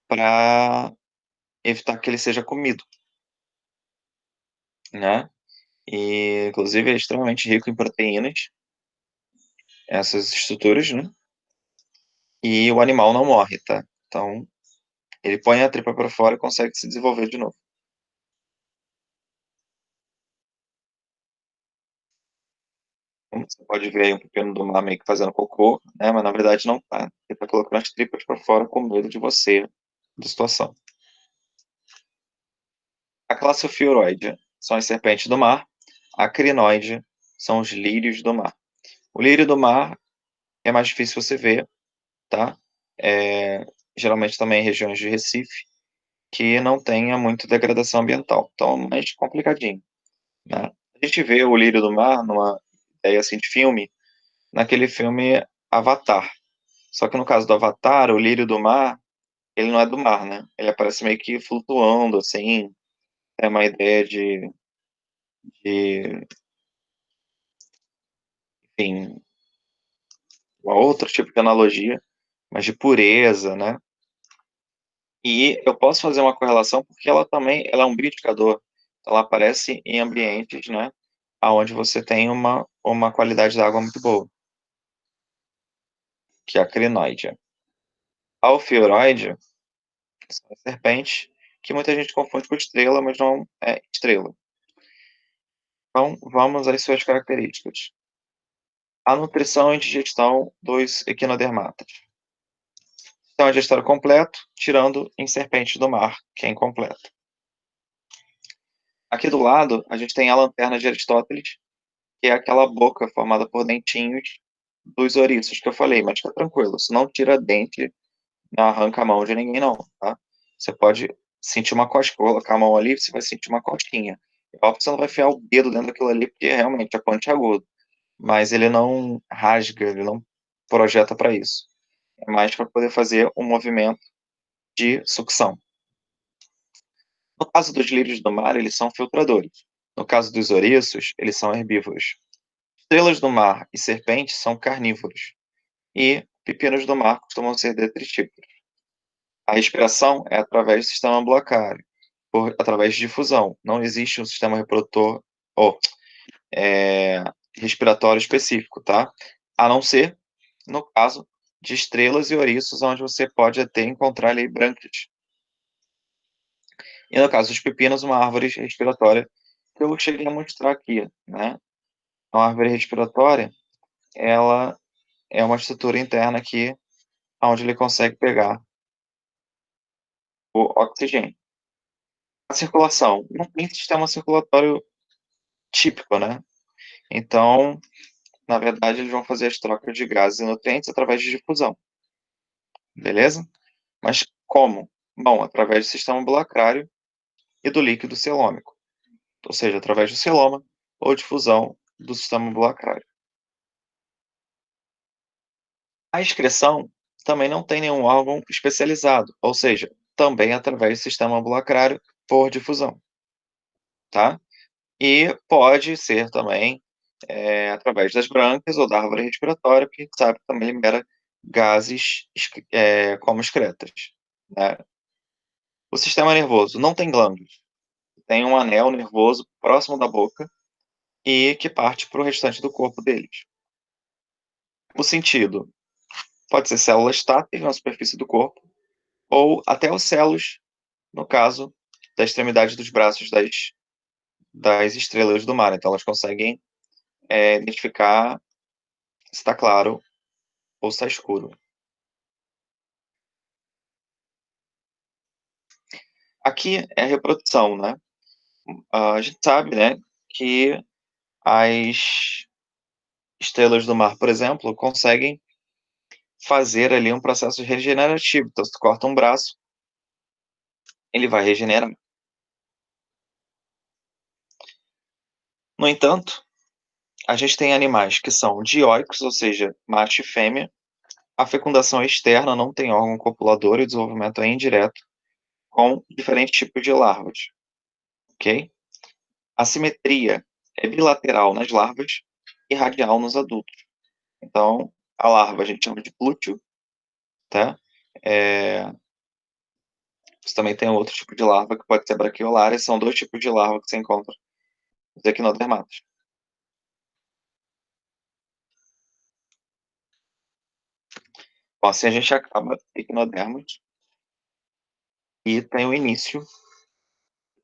para evitar que ele seja comido, né? E, inclusive, é extremamente rico em proteínas, essas estruturas, né? E o animal não morre, tá? Então, ele põe a tripa para fora e consegue se desenvolver de novo. Como você pode ver aí um pepino do mar meio que fazendo cocô, né? Mas na verdade não tá. Ele tá colocando as tripas para fora com medo de você, da situação. A classe Ophiuroide são as serpentes do mar. A crinoide são os lírios do mar. O lírio do mar é mais difícil você ver, tá? Geralmente também em regiões de Recife, que não tenha muita degradação ambiental. Então, é mais complicadinho, né? A gente vê o lírio do mar numa ideia assim de filme, naquele filme Avatar. Só que no caso do Avatar, o lírio do mar, ele não é do mar, né? Ele aparece meio que flutuando, assim. É uma ideia de enfim, um outro tipo de analogia, mas de pureza, né? E eu posso fazer uma correlação porque ela é um biodificador. Ela aparece em ambientes, né, aonde você tem uma qualidade da água muito boa, que é a crinoide. A ofiuroide são as serpentes, que muita gente confunde com estrela, mas não é estrela. Então, vamos às suas características. A nutrição e digestão dos equinodermatas. Sistema digestório completo, tirando em serpentes do mar, que é incompleto. Aqui do lado, a gente tem a lanterna de Aristóteles, que é aquela boca formada por dentinhos dos ouriços que eu falei, mas fica tranquilo, isso não tira dente, não arranca a mão de ninguém não, tá? Você pode sentir uma cosca, colocar a mão ali, você vai sentir uma cosquinha. Óbvio que você não vai enfiar o dedo dentro daquilo ali, porque realmente é pontiagudo, mas ele não rasga, ele não projeta para isso. É mais para poder fazer um movimento de sucção. No caso dos lírios do mar, eles são filtradores. No caso dos ouriços, eles são herbívoros. Estrelas do mar e serpentes são carnívoros. E pepinos do mar costumam ser detritívoros. A respiração é através do sistema ambulacrário, através de difusão. Não existe um sistema reprodutor ou respiratório específico, tá? A não ser, no caso de estrelas e ouriços, onde você pode até encontrar ali brânquias. E no caso dos pepinos, uma árvore respiratória, que eu cheguei a mostrar aqui, né? A árvore respiratória, ela é uma estrutura interna aqui, onde ele consegue pegar o oxigênio. A circulação, não tem sistema circulatório típico, né? Então, na verdade, eles vão fazer as trocas de gases e nutrientes através de difusão. Beleza? Mas como? Bom, através do sistema ambulacrário e do líquido celômico. Ou seja, através do celoma ou difusão do sistema ambulacrário. A excreção também não tem nenhum órgão especializado, ou seja, também através do sistema ambulacrário por difusão, tá? E pode ser também através das brânquias ou da árvore respiratória, porque a gente sabe que também libera gases como excretas, né? O sistema nervoso não tem glândulas, tem um anel nervoso próximo da boca e que parte para o restante do corpo deles. O sentido pode ser células táteis na superfície do corpo ou até os celos, no caso da extremidade dos braços das estrelas do mar. Então, elas conseguem identificar se está claro ou se está escuro. Aqui é a reprodução, né? A gente sabe, né, que as estrelas do mar, por exemplo, conseguem fazer ali um processo regenerativo. Então, se tu corta um braço, ele vai regenerar. No entanto, a gente tem animais que são dioicos, ou seja, macho e fêmea. A fecundação é externa, não tem órgão copulador e o desenvolvimento é indireto, com diferentes tipos de larvas. Ok? A simetria é bilateral nas larvas e radial nos adultos. Então, a larva a gente chama de plúteo, tá? Você também tem outro tipo de larva que pode ser braquiolária, são dois tipos de larva que você encontra nos equinodermatas. Bom, assim a gente acaba equinodermos e tem o início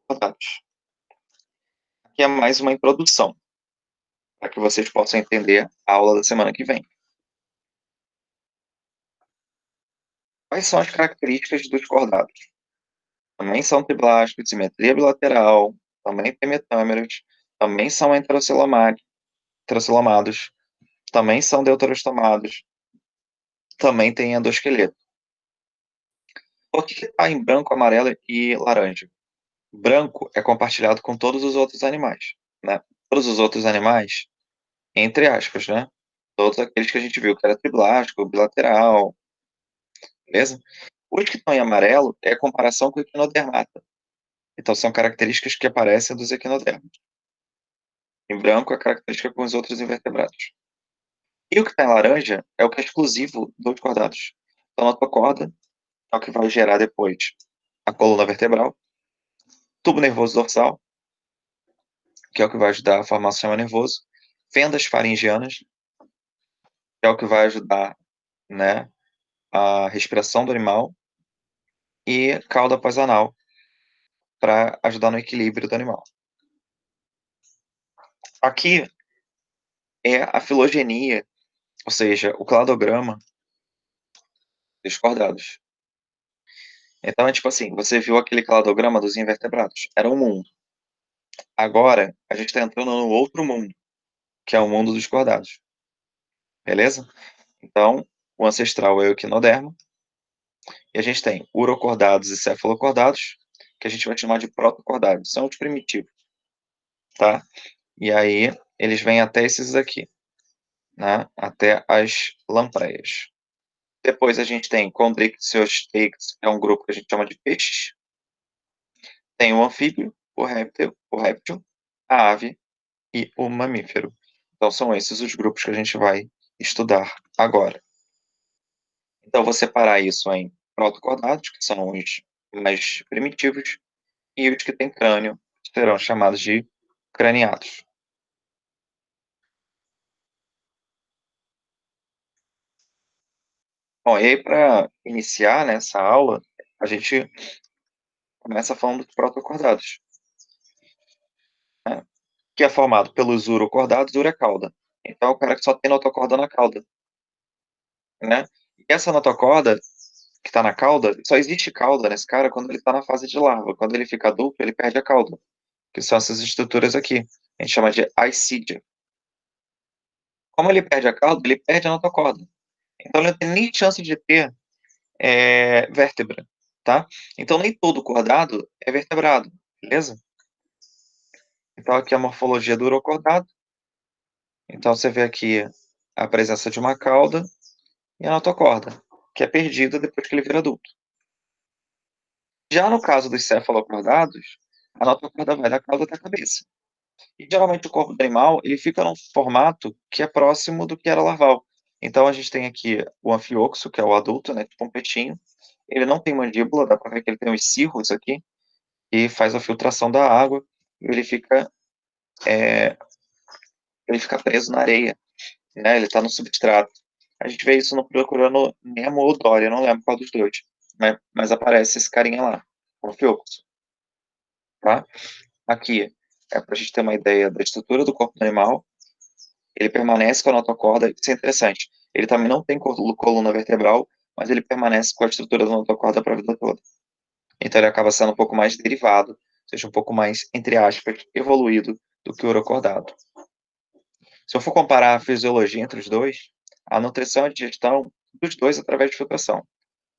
dos dados. Aqui é mais uma introdução, para que vocês possam entender a aula da semana que vem. Quais são as características dos cordados? Também são triblásticos, de simetria bilateral, também tem metâmeros, também são heterosselomados, também são deuterostomados, também tem endosqueleto. Por que está em branco, amarelo e laranja? Branco é compartilhado com todos os outros animais, né? Todos os outros animais, entre aspas, né? Todos aqueles que a gente viu que era triblástico, bilateral, beleza? Os que estão em amarelo é a comparação com o equinodermata. Então, são características que aparecem dos equinodermos. Em branco, é característica com os outros invertebrados. E o que está em laranja é o que é exclusivo dos cordados. Então, na tua corda, é o que vai gerar depois a coluna vertebral, tubo nervoso dorsal, que é o que vai ajudar a formar o sistema nervoso, fendas faringianas, que é o que vai ajudar, né, a respiração do animal e cauda após-anal para ajudar no equilíbrio do animal. Aqui é a filogenia, ou seja, o cladograma dos cordados. Então, é tipo assim, você viu aquele cladograma dos invertebrados, era um mundo. Agora, a gente está entrando no outro mundo, que é o mundo dos cordados. Beleza? Então, o ancestral é o equinodermo, e a gente tem urocordados e cefalocordados, que a gente vai chamar de protocordados, são os primitivos, tá? E aí, eles vêm até esses aqui, né? Até as lampreias. Depois a gente tem Chondrichthyos e Osteichthyos, que é um grupo que a gente chama de peixes. Tem o anfíbio, o réptil, a ave e o mamífero. Então são esses os grupos que a gente vai estudar agora. Então vou separar isso em protocordados, que são os mais primitivos, e os que têm crânio, serão chamados de craniados. Bom, e aí para iniciar nessa aula, a gente começa falando dos protocordados, né? Que é formado pelos urocordados e urecauda. Então, é o cara que só tem notocorda na cauda, né? E essa notocorda que está na cauda, só existe cauda nesse cara quando ele está na fase de larva. Quando ele fica adulto, ele perde a cauda, que são essas estruturas aqui. A gente chama de aicídia. Como ele perde a cauda, ele perde a notocorda. Então, ele não tem nem chance de ter vértebra, tá? Então, nem todo cordado é vertebrado, beleza? Então, aqui é a morfologia do urocordado. Então, você vê aqui a presença de uma cauda e a notocorda, que é perdida depois que ele vira adulto. Já no caso dos cefalocordados, a notocorda vai da cauda até a cabeça. E geralmente o corpo do animal ele fica num formato que é próximo do que era larval. Então a gente tem aqui o anfioxo, que é o adulto, né, tipo um peixinho. Ele não tem mandíbula, dá para ver que ele tem os cirros aqui, e faz a filtração da água, e ele fica preso na areia, né, ele está no substrato. A gente vê isso no Procurando Nemo ou Dory, eu não lembro qual dos dois, mas aparece esse carinha lá, o anfioxo, tá? Aqui é para a gente ter uma ideia da estrutura do corpo do animal. Ele permanece com a notocorda, isso é interessante. Ele também não tem coluna vertebral, mas ele permanece com a estrutura da notocorda para a vida toda. Então ele acaba sendo um pouco mais derivado, ou seja, um pouco mais, entre aspas, evoluído do que o urocordado. Se eu for comparar a fisiologia entre os dois, a nutrição e a digestão dos dois através de filtração.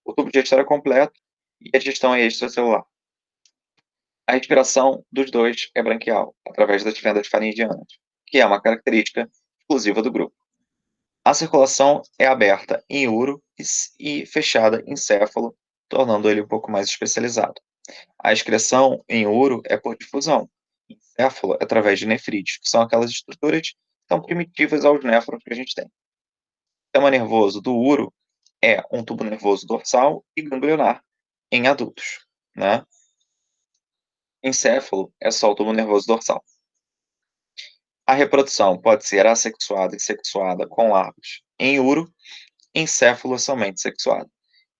O tubo digestório é completo e a digestão é extracelular. A respiração dos dois é branquial, através das fendas faringianas, que é uma característica exclusiva do grupo. A circulação é aberta em uro e fechada em céfalo, tornando ele um pouco mais especializado. A excreção em uro é por difusão, em céfalo é através de nefrídeos, que são aquelas estruturas que são primitivas aos néfrons que a gente tem. O sistema nervoso do uro é um tubo nervoso dorsal e ganglionar em adultos, né? Encéfalo é só o tubo nervoso dorsal. A reprodução pode ser assexuada e sexuada com larvas em uro, encéfalo somente sexuado.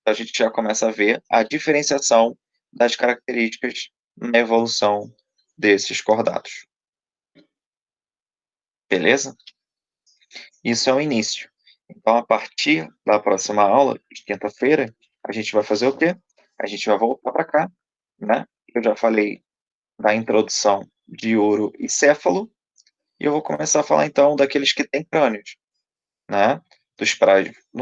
Então, a gente já começa a ver a diferenciação das características na evolução desses cordados. Beleza? Isso é o início. Então, a partir da próxima aula, de quinta-feira, a gente vai fazer o quê? A gente vai voltar para cá, né? Eu já falei da introdução de ouro e céfalo, e eu vou começar a falar, então, daqueles que têm crânios, né? Dos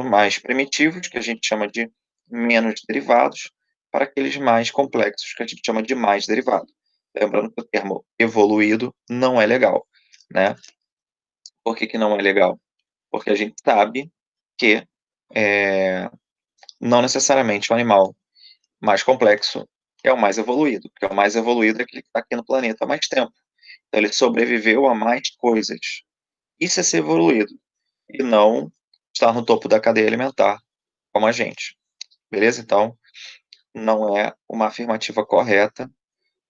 mais primitivos, que a gente chama de menos derivados, para aqueles mais complexos, que a gente chama de mais derivado. Lembrando que o termo evoluído não é legal, né? Por que não é legal? Porque a gente sabe que não necessariamente o animal mais complexo é o mais evoluído, porque o mais evoluído é aquele que está aqui no planeta há mais tempo. Então ele sobreviveu a mais coisas. Isso é ser evoluído, e não estar no topo da cadeia alimentar, como a gente. Beleza? Então, não é uma afirmativa correta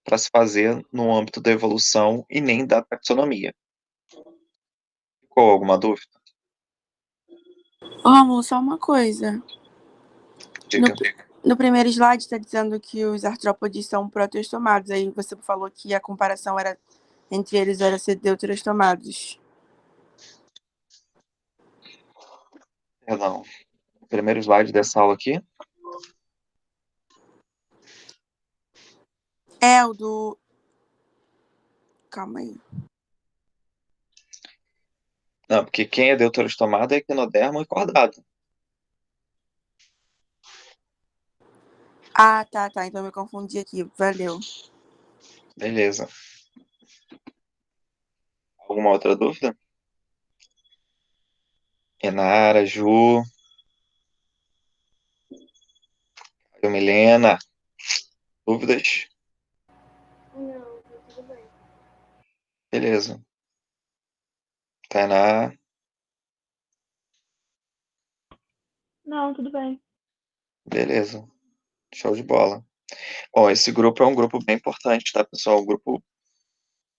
para se fazer no âmbito da evolução e nem da taxonomia. Ficou alguma dúvida? Ô, Rômulo, só uma coisa. Diga. No primeiro slide está dizendo que os artrópodes são proteostomados. Aí você falou que a comparação era entre eles era ser deuterostomados. Perdão. O primeiro slide dessa aula aqui. É o do... Calma aí. Não, porque quem é deuterostomado é equinodermo e cordado. Ah, tá. Então eu me confundi aqui. Valeu. Beleza. Alguma outra dúvida? Enara, Ju, Milena, dúvidas? Não, tá tudo bem. Beleza. Tainá, Não, tudo bem. beleza. Show de bola. Bom, esse grupo é um grupo bem importante, tá, pessoal? O grupo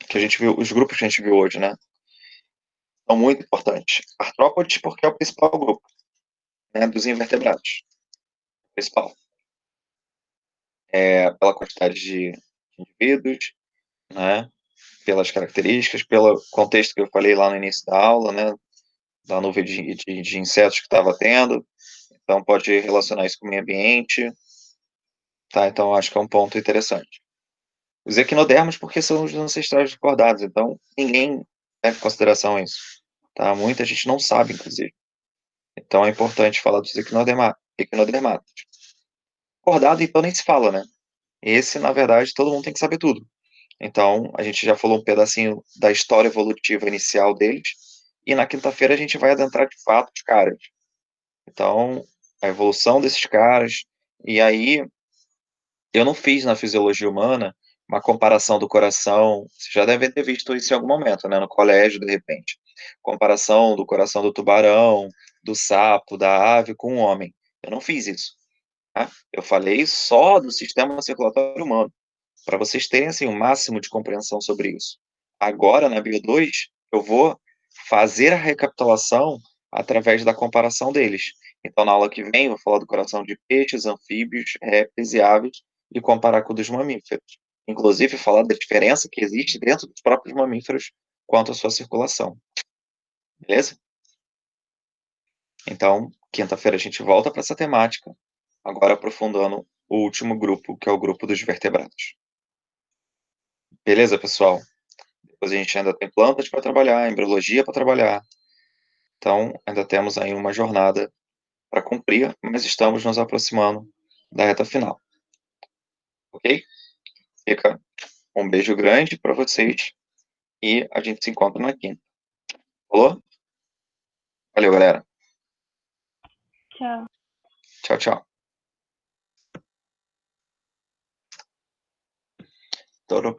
que a gente viu, os grupos que a gente viu hoje, né? São muito importantes. Artrópodes, porque é o principal grupo, né, dos invertebrados. Principal. Pela quantidade de indivíduos, né? Pelas características, pelo contexto que eu falei lá no início da aula, né? Da nuvem de insetos que estava tendo. Então, pode relacionar isso com o meio ambiente. Tá? Então, acho que é um ponto interessante. Os equinodermos, porque são os ancestrais recordados. Então, ninguém leva em consideração isso. Tá? Muita gente não sabe, inclusive. Então, é importante falar dos equinodermatos. Recordado, então, nem se fala, né? Esse, na verdade, todo mundo tem que saber tudo. Então, a gente já falou um pedacinho da história evolutiva inicial deles. E na quinta-feira a gente vai adentrar de fato os caras. Então, a evolução desses caras. E aí, eu não fiz na fisiologia humana uma comparação do coração. Você já deve ter visto isso em algum momento, né? No colégio, de repente. Comparação do coração do tubarão, do sapo, da ave com o homem. Eu não fiz isso. Tá? Eu falei só do sistema circulatório humano, para vocês terem assim, o máximo de compreensão sobre isso. Agora, na Bio 2, eu vou fazer a recapitulação através da comparação deles. Então, na aula que vem, eu vou falar do coração de peixes, anfíbios, répteis e aves e comparar com o dos mamíferos. Inclusive, falar da diferença que existe dentro dos próprios mamíferos quanto à sua circulação. Beleza? Então, quinta-feira a gente volta para essa temática, agora aprofundando o último grupo, que é o grupo dos vertebrados. Beleza, pessoal? Depois a gente ainda tem plantas para trabalhar, embriologia para trabalhar. Então, ainda temos aí uma jornada para cumprir, mas estamos nos aproximando da reta final. Ok? Fica um beijo grande para vocês e a gente se encontra na quinta. Falou? Valeu, galera. Tchau. Tchau, tchau. Todo